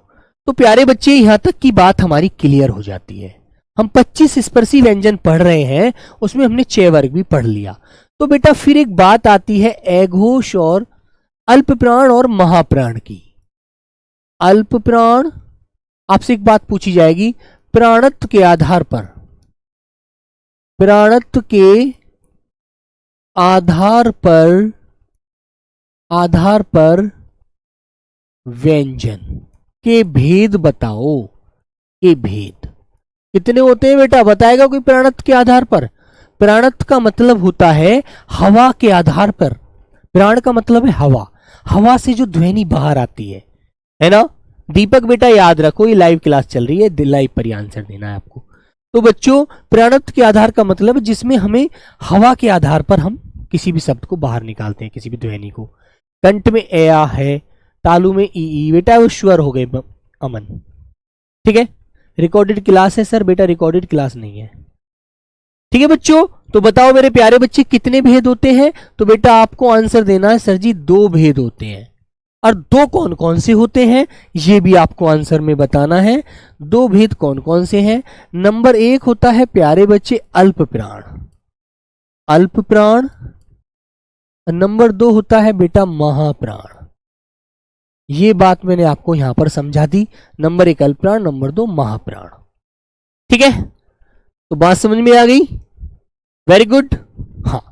तो प्यारे बच्चे यहां तक की बात हमारी क्लियर हो जाती है। हम 25 स्पर्शी व्यंजन पढ़ रहे हैं, उसमें हमने चे वर्ग भी पढ़ लिया। तो बेटा फिर एक बात आती है अघोष और अल्प प्राण और महाप्राण की। अल्प प्राण, आपसे एक बात पूछी जाएगी, प्राणत्व के आधार पर, प्राणत्व के आधार पर व्यंजन के भेद बताओ। के भेद कितने होते हैं बेटा, बताएगा कोई प्राणत्व के आधार पर। प्राणत्व का मतलब होता है हवा के आधार पर, प्राण का मतलब है हवा, हवा से जो ध्वनि बाहर आती है ना। दीपक बेटा याद रखो, ये लाइव क्लास चल रही है, लाइव पर ही आंसर देना है आपको। तो बच्चों प्राणत्व के आधार का मतलब जिसमें हमें हवा के आधार पर हम किसी भी शब्द को बाहर निकालते हैं, किसी भी ध्वनि को। कंठ में ए है, तालु में ई, बेटा वो स्वर हो गए अमन, ठीक है। रिकॉर्डेड क्लास है सर, बेटा रिकॉर्डेड क्लास नहीं है, ठीक है बच्चों। तो बताओ मेरे प्यारे बच्चे कितने भेद होते हैं, तो बेटा आपको आंसर देना है सर जी 2 भेद होते हैं। और 2 कौन कौन से होते हैं ये भी आपको आंसर में बताना है। 2 भेद कौन कौन से हैं। नंबर 1 होता है प्यारे बच्चे अल्प प्राण, अल्प प्राण। नंबर 2 होता है बेटा महाप्राण। ये बात मैंने आपको यहां पर समझा दी। नंबर 1 अल्प प्राण, नंबर 2 महाप्राण, ठीक है। तो बात समझ में आ गई, वेरी गुड। हाँ,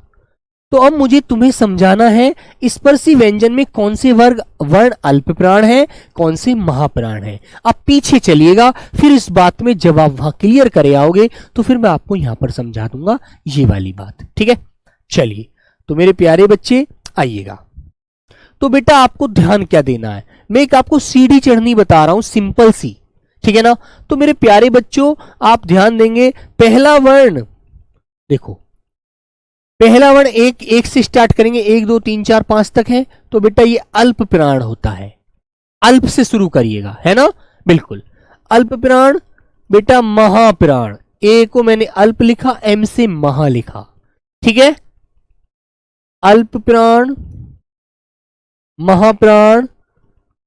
तो अब मुझे तुम्हें समझाना है स्पर्शी व्यंजन में कौन से वर्ण अल्प प्राण है, कौन से महाप्राण है। आप पीछे चलिएगा, फिर इस बात में जब आप वहां क्लियर करे आओगे तो फिर मैं आपको यहां पर समझा दूंगा ये वाली बात, ठीक है। चलिए तो मेरे प्यारे बच्चे आइएगा। तो बेटा आपको ध्यान क्या देना है, मैं एक आपको सीढ़ी चढ़नी बता रहा हूं, सिंपल सी, ठीक है ना। तो मेरे प्यारे बच्चों आप ध्यान देंगे, पहला वर्ण देखो, पहला वर्ण एक से स्टार्ट करेंगे, 1 2 3 4 5 तक है, तो बेटा ये अल्प प्राण होता है। अल्प से शुरू करिएगा, है ना, बिल्कुल। अल्प प्राण बेटा महाप्राण, ए को मैंने अल्प लिखा, एम से महा लिखा, ठीक है। अल्प प्राण, महाप्राण,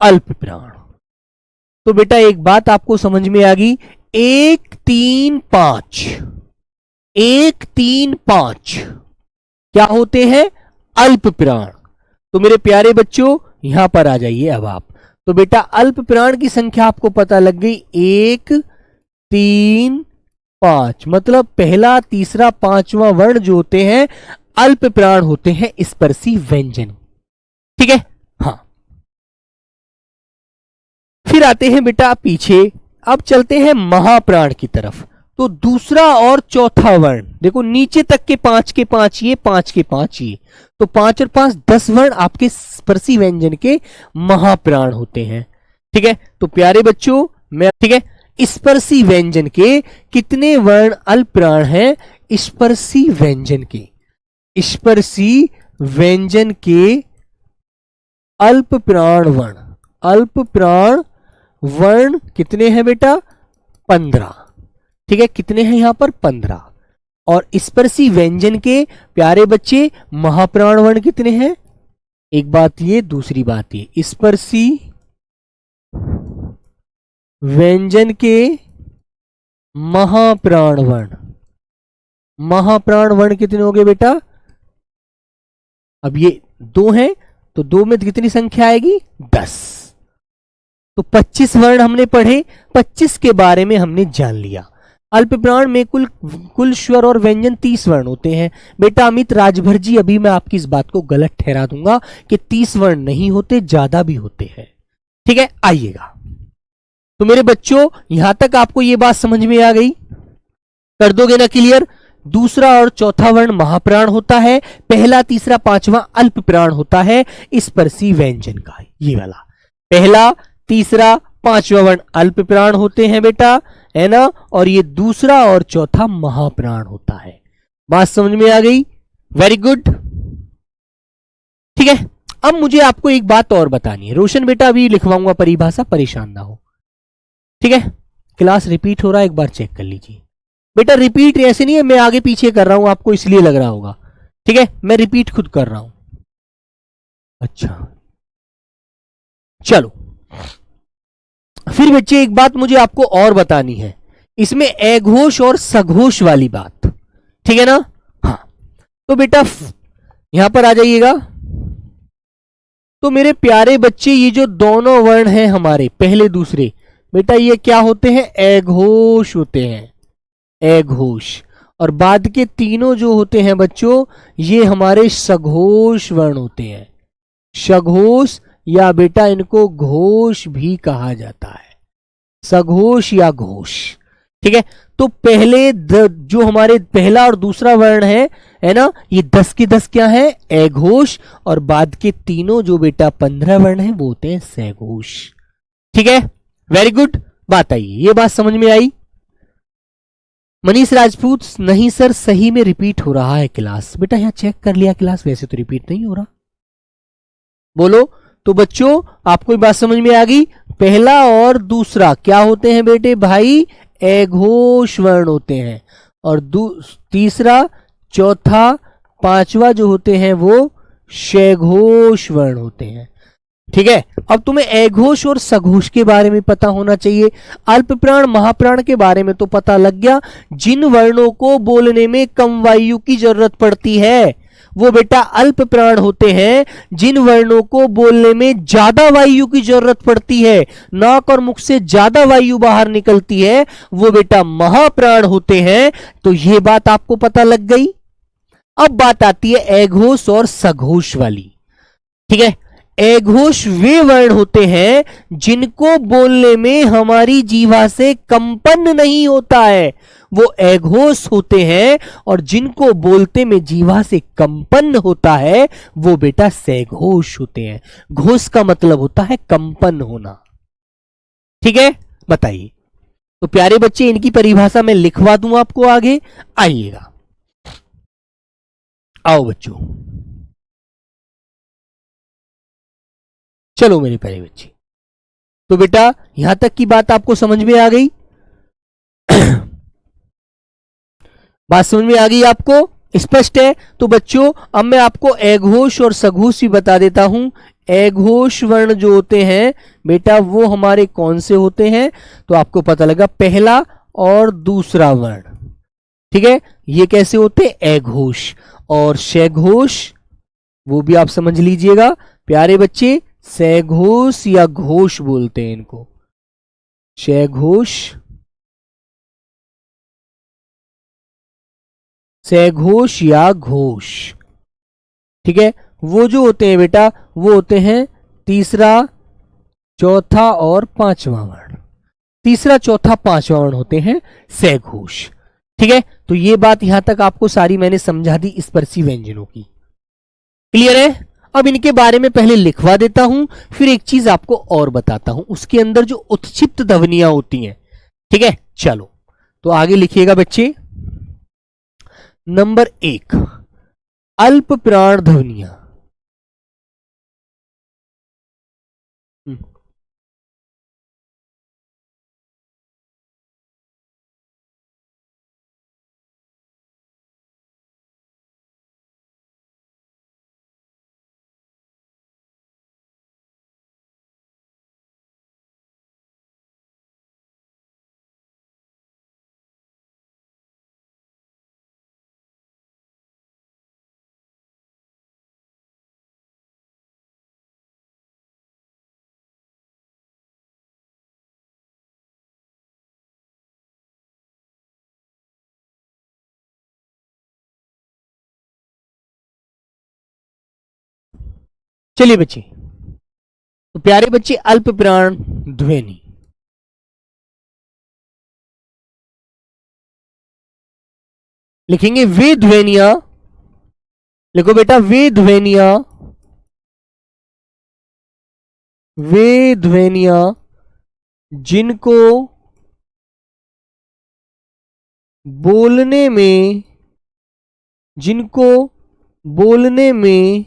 अल्प प्राण। तो बेटा एक बात आपको समझ में आ गई, 1 3 5, 1 3 5 क्या होते हैं, अल्प प्राण। तो मेरे प्यारे बच्चों यहां पर आ जाइए अब आप। तो बेटा अल्प प्राण की संख्या आपको पता लग गई, 1 3 5, मतलब पहला तीसरा पांचवा वर्ण जो होते हैं अल्प प्राण होते हैं स्पर्शी व्यंजन, ठीक है। हाँ, फिर आते हैं बेटा पीछे, अब चलते हैं महाप्राण की तरफ। तो दूसरा और चौथा वर्ण देखो, नीचे तक के 5 के 5 ये, 5 के 5 ये, तो 5 और 5 10 वर्ण आपके स्पर्शी व्यंजन के महाप्राण होते हैं, ठीक है। तो प्यारे बच्चों मैं, ठीक है, स्पर्शी व्यंजन के कितने वर्ण अल्प प्राण हैं, स्पर्शी व्यंजन के, स्पर्शी व्यंजन के अल्प प्राण वर्ण, अल्प प्राण वर्ण कितने हैं बेटा? 15। ठीक है, कितने हैं यहां पर? 15। और स्पर्शी व्यंजन के प्यारे बच्चे महाप्राण वर्ण कितने हैं? एक बात ये, दूसरी बात ये, स्पर्शी व्यंजन के महाप्राण वर्ण, महाप्राण वर्ण कितने हो गए बेटा? अब ये 2 हैं तो 2 में कितनी संख्या आएगी? 10। तो 25 वर्ण हमने पढ़े, 25 के बारे में हमने जान लिया। अल्प प्राण में कुल स्वर और व्यंजन 30 वर्ण होते हैं। बेटा अमित राजभर जी, अभी मैं आपकी इस बात को गलत ठहरा दूंगा कि 30 वर्ण नहीं होते, ज्यादा भी होते हैं। ठीक है, आइएगा। तो मेरे बच्चों यहां तक आपको ये बात समझ में आ गई? कर दोगे ना क्लियर? दूसरा और चौथा वर्ण महाप्राण होता है, पहला तीसरा पांचवा अल्प प्राण होता है स्पर्शी व्यंजन का। ये वाला पहला तीसरा पांचवा वर्ण अल्प प्राण होते हैं बेटा, है ना, और ये दूसरा और चौथा महाप्राण होता है। बात समझ में आ गई? Very good. ठीक है, अब मुझे आपको एक बात और बतानी है। रोशन बेटा अभी लिखवाऊंगा परिभाषा, परेशान ना हो। ठीक है, क्लास रिपीट हो रहा है, एक बार चेक कर लीजिए बेटा। रिपीट ऐसे नहीं है मैं आगे पीछे कर रहा हूं, आपको इसलिए लग रहा होगा। ठीक है, मैं रिपीट खुद कर रहा हूं। अच्छा चलो, फिर बच्चे एक बात मुझे आपको और बतानी है, इसमें अघोष और सघोष वाली बात। ठीक है ना? हाँ, तो बेटा यहां पर आ जाइएगा। तो मेरे प्यारे बच्चे ये जो दोनों वर्ण हैं हमारे पहले दूसरे, बेटा ये क्या होते हैं? अघोष होते हैं, अघोष। और बाद के तीनों जो होते हैं बच्चों, ये हमारे सघोष वर्ण होते हैं, सघोष, या बेटा इनको घोष भी कहा जाता है, सघोष या घोष। ठीक है, तो पहले जो हमारे पहला और दूसरा वर्ण है ना, ये 10 के 10 क्या है? अघोष। और बाद के तीनों जो बेटा 15 वर्ण हैं वो होते हैं सघोष। ठीक है, वेरी गुड। बात आई, ये बात समझ में आई? मनीष राजपूत, नहीं सर सही में रिपीट हो रहा है क्लास। बेटा यहां चेक कर लिया क्लास, वैसे तो रिपीट नहीं हो रहा। बोलो। तो बच्चों आपको बात समझ में आ गई? पहला और दूसरा क्या होते हैं बेटे भाई? अघोष वर्ण होते हैं। और तीसरा चौथा पांचवा जो होते हैं वो सघोष वर्ण होते हैं। ठीक है, अब तुम्हें अघोष और सघोष के बारे में पता होना चाहिए। अल्प प्राण महाप्राण के बारे में तो पता लग गया। जिन वर्णों को बोलने में कम वायु की जरूरत पड़ती है वो बेटा अल्प प्राण होते हैं। जिन वर्णों को बोलने में ज्यादा वायु की जरूरत पड़ती है, नाक और मुख से ज्यादा वायु बाहर निकलती है, वो बेटा महाप्राण होते हैं। तो ये बात आपको पता लग गई। अब बात आती है अघोष और सघोष वाली। ठीक है, अघोष वे वर्ण होते हैं जिनको बोलने में हमारी जीवा से कंपन नहीं होता है, वो अघोष होते हैं। और जिनको बोलते में जीवा से कंपन होता है वो बेटा सघोष होते हैं। घोष का मतलब होता है कंपन होना। ठीक है, बताइए। तो प्यारे बच्चे इनकी परिभाषा मैं लिखवा दूं आपको आगे, आइएगा। आओ बच्चों, चलो मेरे प्यारे बच्चे। तो बेटा यहां तक की बात आपको समझ में आ गई? बात समझ में आ गई आपको? स्पष्ट है? तो बच्चों अब मैं आपको अघोष और सघोष भी बता देता हूं। अघोष वर्ण जो होते हैं बेटा वो हमारे कौन से होते हैं? तो आपको पता लगा, पहला और दूसरा वर्ण। ठीक है, ये कैसे होते? अघोष। और सघोष वो भी आप समझ लीजिएगा प्यारे बच्चे, सघोष या घोष बोलते हैं इनको, सघोष, सघोष या घोष। ठीक है, वो जो होते हैं बेटा वो होते हैं तीसरा चौथा और पांचवा वर्ण। तीसरा चौथा पांचवा वर्ण होते हैं सघोष। ठीक है, तो ये बात यहां तक आपको सारी मैंने समझा दी स्पर्शी व्यंजनों की। क्लियर है? अब इनके बारे में पहले लिखवा देता हूं, फिर एक चीज आपको और बताता हूं, उसके अंदर जो उत्क्षिप्त ध्वनियां होती हैं। ठीक है, चलो तो आगे लिखिएगा बच्चे। नंबर 1, अल्प प्राण ध्वनियां। चलिए बच्चे, तो प्यारे बच्चे अल्प प्राण ध्वनि, लिखेंगे वे ध्वनियां, लिखो बेटा वे ध्वनियां, वे ध्वनियां जिनको बोलने में, जिनको बोलने में,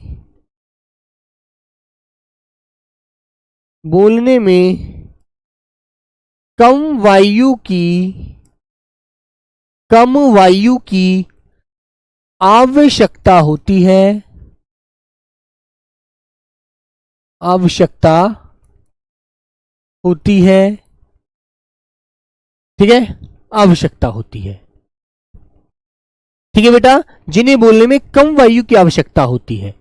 बोलने में कम वायु की, कम वायु की आवश्यकता होती है, आवश्यकता होती है, ठीक है, आवश्यकता होती है, ठीक है बेटा, जिन्हें बोलने में कम वायु की आवश्यकता होती है,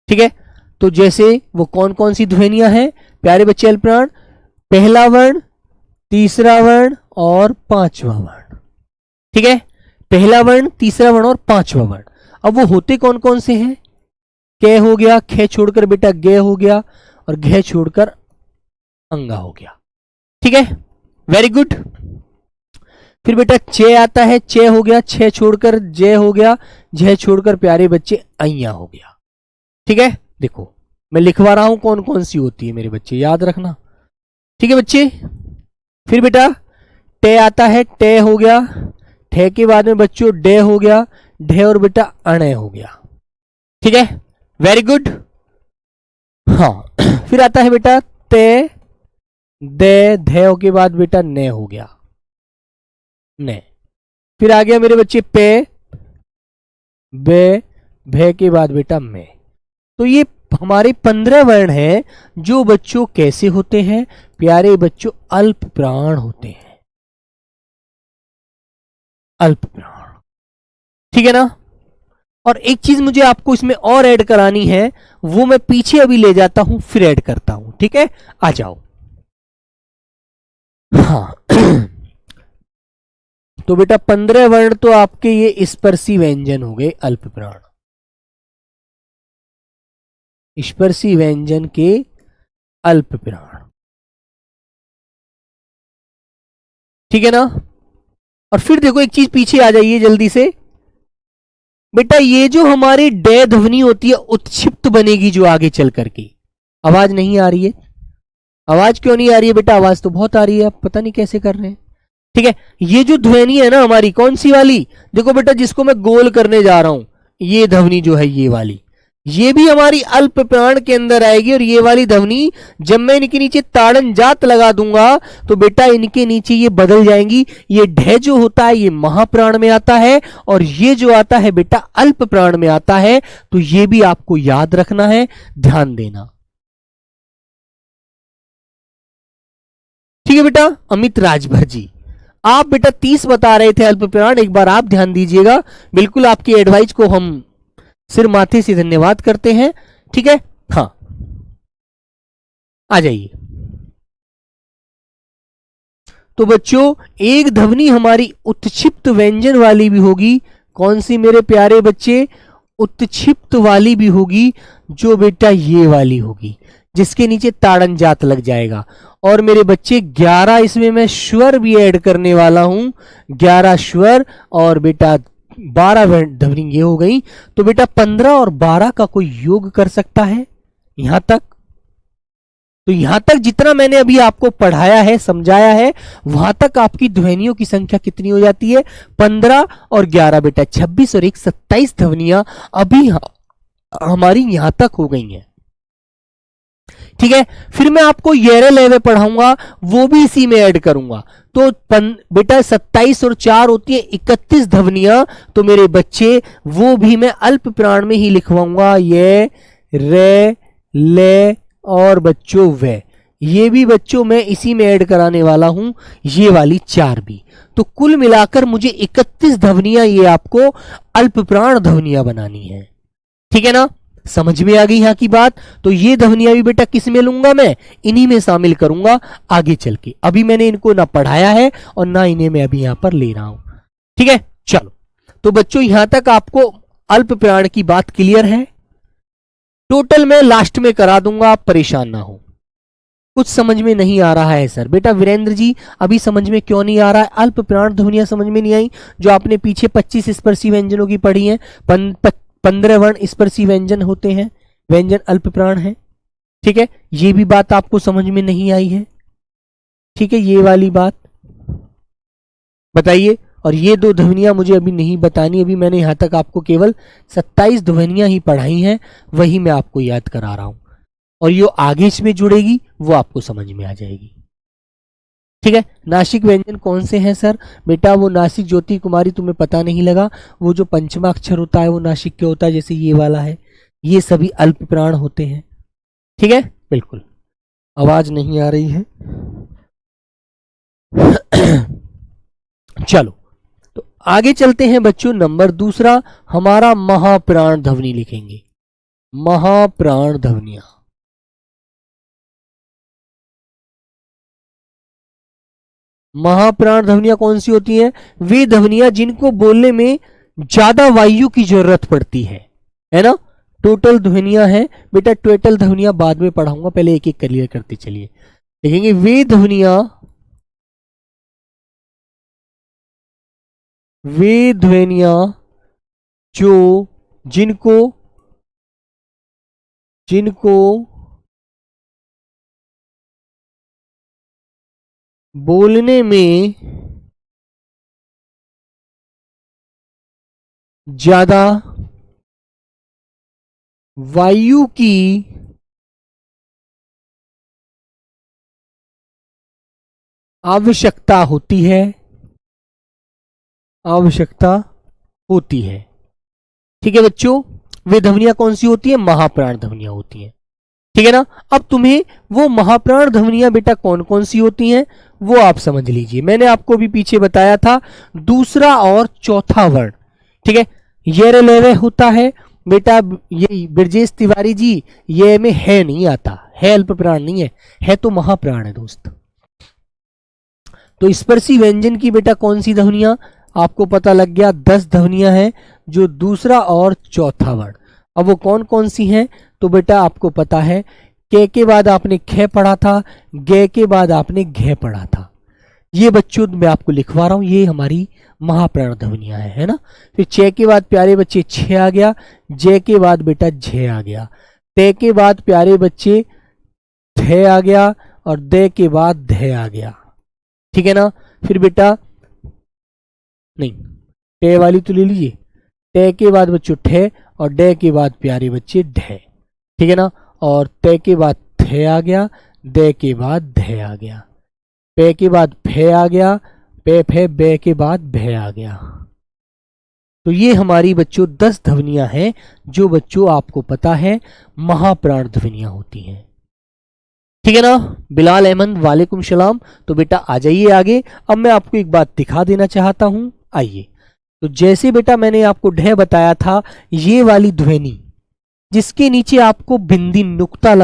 ठीक है। तो जैसे वो कौन कौन सी ध्वनियां हैं प्यारे बच्चे अल्पप्राण, पहला वर्ण, तीसरा वर्ण और पांचवा वर्ण, ठीक है, पहला वर्ण, तीसरा वर्ण और पांचवा वर्ण। अब वो होते कौन कौन से हैं, क हो गया, ख छोड़कर बेटा ग हो गया, और घ छोड़कर अंगा हो गया, ठीक है, वेरी गुड। फिर बेटा चे आता है, चे हो गया, छ छोड़कर जय हो गया, जय छोड़कर प्यारे बच्चे अय्या हो गया, ठीक है। देखो मैं लिखवा रहा हूं कौन कौन सी होती है मेरे बच्चे, याद रखना, ठीक है बच्चे। फिर बेटा टे आता है, टे हो गया, ठे के बाद में बच्चों डे हो गया, ढे और बेटा अणे हो गया, ठीक है, वेरी गुड। हाँ फिर आता है बेटा ते, दे, धे के बाद बेटा ने हो गया, ने। फिर आ गया मेरे बच्चे पे, बे, भे के बाद बेटा में। तो ये हमारे 15 वर्ण हैं जो बच्चों कैसे होते हैं प्यारे बच्चों, अल्प प्राण होते हैं, अल्प प्राण, ठीक है ना। और एक चीज मुझे आपको इसमें और ऐड करानी है, वो मैं पीछे अभी ले जाता हूं फिर ऐड करता हूं, ठीक है, आ जाओ। हाँ तो बेटा 15 वर्ण तो आपके ये स्पर्शी व्यंजन हो गए अल्प प्राण, स्पर्शी व्यंजन के अल्प प्राण, ठीक है ना। और फिर देखो एक चीज पीछे आ जाइए जल्दी से बेटा, ये जो हमारी डे ध्वनि होती है उत्क्षिप्त बनेगी जो आगे चल करके, आवाज नहीं आ रही है, आवाज क्यों नहीं आ रही है बेटा, आवाज तो बहुत आ रही है, आप पता नहीं कैसे कर रहे हैं, ठीक है। ये जो ध्वनि है ना हमारी, कौन सी वाली, देखो बेटा जिसको मैं गोल करने जा रहा हूं, ये ध्वनि जो है ये वाली, ये भी हमारी अल्प प्राण के अंदर आएगी। और ये वाली ध्वनि जब मैं इनके नीचे ताड़न जात लगा दूंगा तो बेटा इनके नीचे ये बदल जाएंगी, ये ढ जो होता है ये महाप्राण में आता है, और ये जो आता है बेटा अल्प प्राण में आता है। तो ये भी आपको याद रखना है, ध्यान देना, ठीक है बेटा। अमित राजभर जी, आप बेटा 30 बता रहे थे अल्प प्राण, एक बार आप ध्यान दीजिएगा, बिल्कुल आपकी एडवाइस को हम सिर माथे से धन्यवाद करते हैं, ठीक है। हाँ आ जाइए। तो बच्चों एक ध्वनि हमारी उत्क्षिप्त व्यंजन वाली भी होगी, कौन सी मेरे प्यारे बच्चे, उत्क्षिप्त वाली भी होगी, जो बेटा ये वाली होगी जिसके नीचे ताड़न जात लग जाएगा। और मेरे बच्चे 11 इसमें मैं स्वर भी ऐड करने वाला हूं, 11 स्वर, और बेटा 12 ध्वनि ये हो गई। तो बेटा 15 और 12 का कोई योग कर सकता है यहां तक? तो यहां तक जितना मैंने अभी आपको पढ़ाया है, समझाया है, वहां तक आपकी ध्वनियों की संख्या कितनी हो जाती है? 15 और 11 बेटा 26 और 1 27 ध्वनियां अभी हमारी यहां तक हो गई हैं, ठीक है। फिर मैं आपको येरे लेवे पढ़ाऊंगा, वो भी इसी में ऐड करूंगा। तो बेटा 27 और 4 होती है 31 ध्वनियां, तो मेरे बच्चे वो भी मैं अल्प प्राण में ही लिखवाऊंगा, ये रे ले और बच्चों वे, ये भी बच्चों मैं इसी में ऐड कराने वाला हूं, ये वाली 4 भी। तो कुल मिलाकर मुझे 31 ध्वनियां ये आपको अल्प प्राण ध्वनियां बनानी है, ठीक है ना। समझ में आ गई यहां की बात? तो ये ध्वनियां भी बेटा किस में लूंगा मैं? इन्हीं में शामिल करूंगा आगे चल के। अभी मैंने इनको ना पढ़ाया है और ना इन्हें मैं अभी यहां पर ले रहा हूं, ठीक है। चलो तो बच्चों यहां तक आपको अल्प प्राण की बात क्लियर है। टोटल मैं लास्ट में करा दूंगा, आप परेशान ना हो। कुछ समझ में नहीं आ रहा है सर? बेटा वीरेंद्र जी अभी समझ में क्यों नहीं आ रहा है? अल्प प्राण ध्वनियां समझ में नहीं आई जो आपने पीछे 25 स्पर्शी व्यंजनों की पढ़ी हैं। 15 वर्ण स्पर्शी व्यंजन होते हैं, व्यंजन अल्प प्राण है। ठीक है, ये भी बात आपको समझ में नहीं आई है? ठीक है, ये वाली बात बताइए। और ये 2 ध्वनियां मुझे अभी नहीं बतानी, अभी मैंने यहां तक आपको केवल 27 ध्वनियां ही पढ़ाई हैं, वही मैं आपको याद करा रहा हूं। और ये आगे इसमें जुड़ेगी वो आपको समझ में आ जाएगी। ठीक है, नासिक व्यंजन कौन से हैं सर? बेटा वो नासिक ज्योति कुमारी तुम्हें पता नहीं लगा, वो जो पंचमा अक्षर होता है वो नासिक के होता है, जैसे ये वाला है, ये सभी अल्प प्राण होते हैं। ठीक है, बिल्कुल। आवाज नहीं आ रही है? चलो तो आगे चलते हैं बच्चों। नंबर दूसरा हमारा महाप्राण ध्वनि लिखेंगे। महाप्राण ध्वनियां, महाप्राण ध्वनियां कौन सी होती हैं? वे ध्वनियां जिनको बोलने में ज्यादा वायु की जरूरत पड़ती है ना? टोटल ध्वनियां हैं बेटा, टोटल ध्वनियां बाद में पढ़ाऊंगा, पहले एक एक क्लियर करते चलिए। देखेंगे वे ध्वनियां जो जिनको बोलने में ज्यादा वायु की आवश्यकता होती है, ठीक है बच्चों, वे ध्वनियां कौन सी होती है? महाप्राण ध्वनियां होती हैं। ठीक है ना? अब तुम्हें वो महाप्राण ध्वनियां बेटा कौन कौन सी होती हैं वो आप समझ लीजिए। मैंने आपको भी पीछे बताया था, दूसरा और चौथा वर्ण। ठीक है, ये लेवे होता है बेटा, ये ब्रजेश तिवारी जी, ये में है नहीं आता, है अल्प प्राण नहीं है तो महाप्राण है दोस्त। तो स्पर्शी व्यंजन की बेटा कौन सी ध्वनियां? आपको पता लग गया 10 ध्वनियां हैं जो दूसरा और चौथा वर्ण। अब वो कौन कौन सी हैं? तो बेटा आपको पता है, के बाद आपने ख पढ़ा था, गे के बाद आपने घ पढ़ा था। ये बच्चों मैं आपको लिखवा रहा हूं, ये हमारी महाप्राण ध्वनियां है ना? फिर चे के बाद प्यारे बच्चे छ आ गया, जे के बाद बेटा झ आ गया, ते के बाद प्यारे बच्चे थ आ गया, और दे के बाद ध आ गया। ठीक है ना? फिर बेटा नहीं, टे वाली तो ले लीजिए, टे के बाद बच्चों ठे, और डे के बाद प्यारे बच्चे ढे। ठीक है ना? और ते के बाद थे आ गया, दे के बाद ध आ गया, पे के बाद फे आ गया, पे फे बे के बाद भे आ गया। तो ये हमारी बच्चों 10 ध्वनियां हैं जो बच्चों आपको पता है महाप्राण ध्वनियां होती हैं। ठीक है ना? बिलाल अहमद वालेकुम सलाम। तो बेटा आ जाइए आगे। अब मैं आपको एक बात दिखा देना चाहता हूं, आइए। तो जैसे बेटा मैंने आपको ढह बताया था, ये वाली ध्वनि जिसके नीचे आपको बिंदी नुक्ता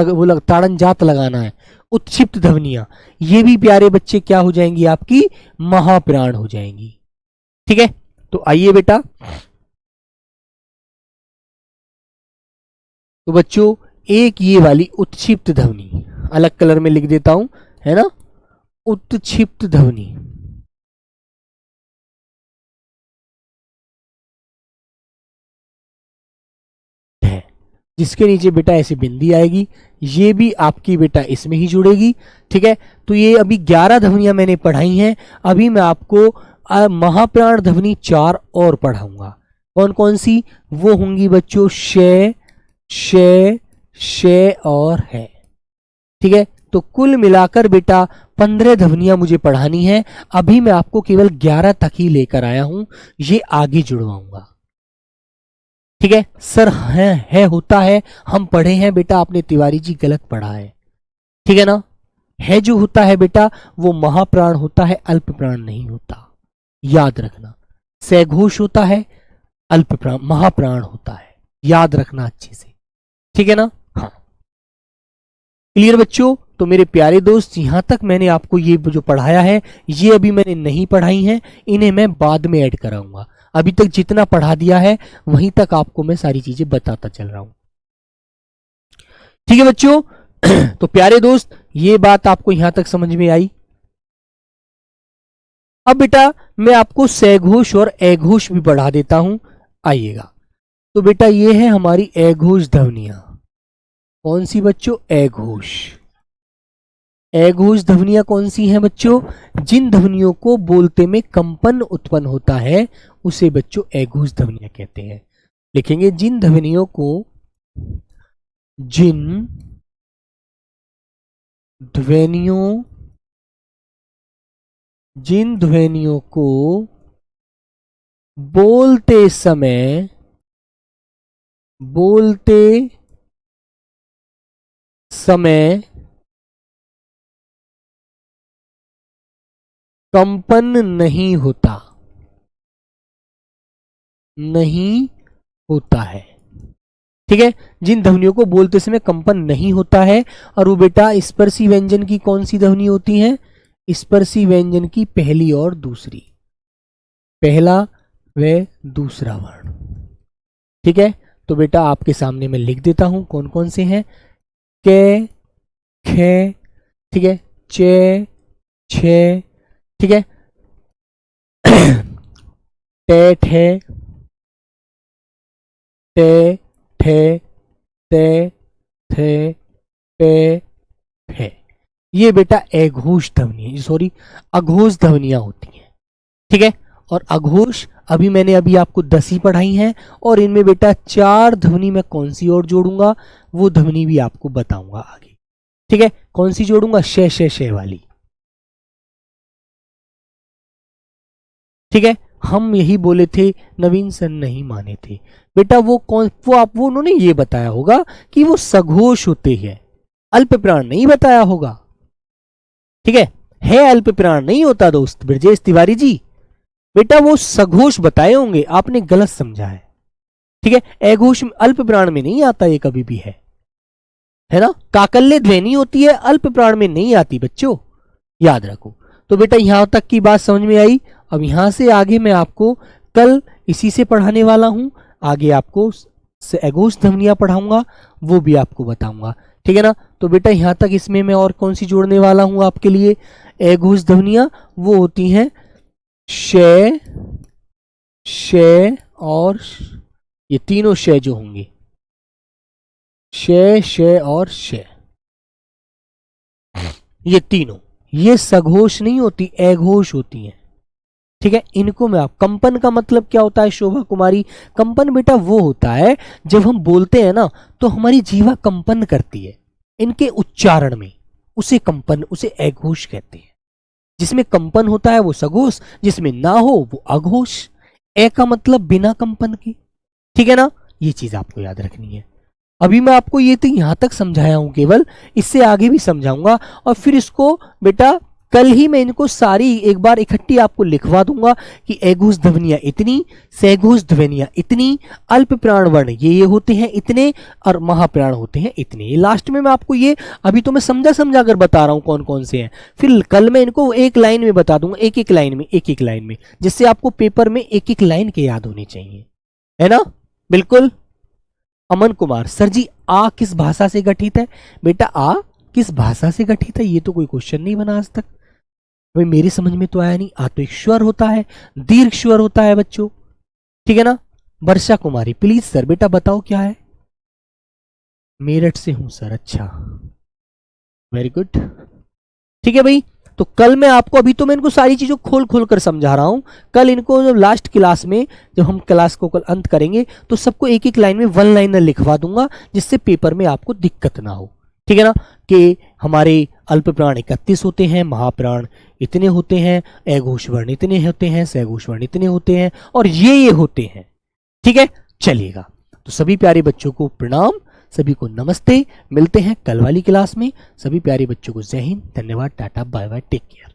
ताड़न जात लगाना है, उत्क्षिप्त ध्वनियां, ये भी प्यारे बच्चे क्या हो जाएंगी? आपकी महाप्राण हो जाएंगी। ठीक है, तो आइए बेटा। तो बच्चों एक ये वाली उत्क्षिप्त ध्वनि अलग कलर में लिख देता हूं, है ना? उत्क्षिप्त ध्वनि है, जिसके नीचे बेटा ऐसे बिंदी आएगी, ये भी आपकी बेटा इसमें ही जुड़ेगी। ठीक है, तो ये अभी 11 ध्वनियां मैंने पढ़ाई हैं। अभी मैं आपको महाप्राण ध्वनि 4 और पढ़ाऊंगा। कौन कौन सी? वो होंगी बच्चों शे, शे, शे और है। ठीक है, तो कुल मिलाकर बेटा 15 ध्वनियां मुझे पढ़ानी है। अभी मैं आपको केवल 11 तक ही लेकर आया हूं, ये आगे जुड़वाऊंगा। ठीक है सर, है होता है, हम पढ़े हैं बेटा, आपने तिवारी जी गलत पढ़ा है। ठीक है ना? है जो होता है बेटा वो महाप्राण होता है, अल्प प्राण नहीं होता, याद रखना। सघोष होता है, अल्प प्राण, महाप्राण होता है, याद रखना अच्छे से। ठीक है ना? हाँ, क्लियर बच्चों? तो मेरे प्यारे दोस्त, यहां तक मैंने आपको ये जो पढ़ाया है, ये अभी मैंने नहीं पढ़ाई है, इन्हें मैं बाद में ऐड कराऊंगा। अभी तक जितना पढ़ा दिया है वहीं तक आपको मैं सारी चीजें बताता चल रहा हूं। ठीक है बच्चों। तो प्यारे दोस्त, ये बात आपको यहां तक समझ में आई। अब बेटा मैं आपको सघोष और अघोष भी पढ़ा देता हूं, आइएगा। तो बेटा ये है हमारी अघोष ध्वनियां। कौन सी बच्चों? अघोष। अघोष ध्वनियां कौन सी हैं बच्चों? जिन ध्वनियों को बोलते में कंपन उत्पन्न होता है उसे बच्चों अघोष ध्वनियां कहते हैं। लिखेंगे जिन ध्वनियों को जिन ध्वनियों को बोलते समय कंपन नहीं होता है। ठीक है, जिन ध्वनियों को बोलते समय कंपन नहीं होता है, और वो बेटा स्पर्शी व्यंजन की कौन सी ध्वनि होती है? स्पर्शी व्यंजन की पहली और दूसरी, पहला व दूसरा वर्ण। ठीक है, तो बेटा आपके सामने मैं लिख देता हूं कौन कौन से हैं। क, ख, ठीक है, च, छ, ठीक है, टे, ठे, टे, ठे, ते, थे, पे, फे। ये बेटा अघोष ध्वनि, सॉरी अघोष ध्वनियां होती हैं। ठीक है, और अघोष अभी आपको 10 ही पढ़ाई हैं, और इनमें बेटा 4 ध्वनि मैं कौन सी और जोड़ूंगा वो ध्वनि भी आपको बताऊंगा आगे। ठीक है, कौन सी जोड़ूंगा? शे शे शे वाली। ठीक है, हम यही बोले थे, नवीन सर नहीं माने थे बेटा। वो उन्होंने ये बताया होगा कि वो सघोष होते हैं, अल्प प्राण नहीं बताया होगा। ठीक है अल्प प्राण नहीं होता दोस्त ब्रजेश तिवारी जी, बेटा वो सघोष बताए होंगे, आपने गलत समझा है। ठीक है, अघोष अल्प प्राण में नहीं आता, ये कभी भी है ना। काकल्य ध्वनि होती है, अल्प प्राण में नहीं आती बच्चों, याद रखो। तो बेटा यहां तक की बात समझ में आई। अब यहां से आगे मैं आपको कल इसी से पढ़ाने वाला हूं, आगे आपको अघोष ध्वनियां पढ़ाऊंगा, वो भी आपको बताऊंगा। ठीक है ना। तो बेटा यहां तक इसमें मैं और कौन सी जोड़ने वाला हूं आपके लिए अघोष ध्वनियां, वो होती हैं शे, शे और ये तीनों शे जो होंगे, शे, शे और शे, ये तीनों, ये सघोष नहीं होती, अघोष होती हैं। ठीक है, इनको मैं आप कंपन का मतलब क्या होता है शोभा कुमारी? कंपन बेटा वो होता है जब हम बोलते हैं ना तो हमारी जीवा कंपन करती है इनके उच्चारण में, उसे कंपन, उसे अघोष कहते हैं। जिसमें कंपन होता है वो सघोष, जिसमें ना हो वो अघोष। ए का मतलब बिना कंपन के। ठीक है ना, ये चीज आपको याद रखनी है। अभी मैं आपको ये तो यहां तक समझाया हूं केवल, इससे आगे भी समझाऊंगा, और फिर इसको बेटा कल ही मैं इनको सारी एक बार इकट्ठी आपको लिखवा दूंगा कि अघोष ध्वनियां इतनी, सघोष ध्वनियां इतनी, अल्प प्राण वर्ण ये होते हैं इतने, और महाप्राण होते हैं इतने। लास्ट में मैं आपको ये अभी तो मैं समझा कर बता रहा हूं कौन कौन से हैं, फिर कल मैं इनको एक लाइन में बता दूंगा, एक एक लाइन में, जिससे आपको पेपर में एक एक लाइन के याद होने चाहिए, है ना। बिल्कुल। अमन कुमार, सर जी आ किस भाषा से गठित है? बेटा आ किस भाषा से गठित है ये तो कोई क्वेश्चन नहीं बना आज तक, भाई मेरी समझ में तो आया नहीं। आ तो एक स्वर होता है, दीर्घ स्वर होता है बच्चों। ठीक है ना। वर्षा कुमारी, प्लीज सर बेटा बताओ क्या है? मेरठ से हूं सर। अच्छा, वेरी गुड। ठीक है भाई, तो कल मैं आपको, अभी तो मैं इनको सारी चीजों खोल कर समझा रहा हूं, कल इनको जब लास्ट क्लास में, जब हम क्लास को कल अंत करेंगे तो सबको एक एक लाइन में वन लाइनर लिखवा दूंगा, जिससे पेपर में आपको दिक्कत ना हो। ठीक है ना, कि हमारे अल्प प्राण 31 होते हैं, महाप्राण इतने होते हैं, अघोष वर्ण इतने होते हैं, सघोष वर्ण इतने होते हैं, और ये होते हैं। ठीक है, चलिएगा। तो सभी प्यारे बच्चों को प्रणाम, सभी को नमस्ते, मिलते हैं कल वाली क्लास में। सभी प्यारे बच्चों को जय हिंद, धन्यवाद, tata, bye bye, take care.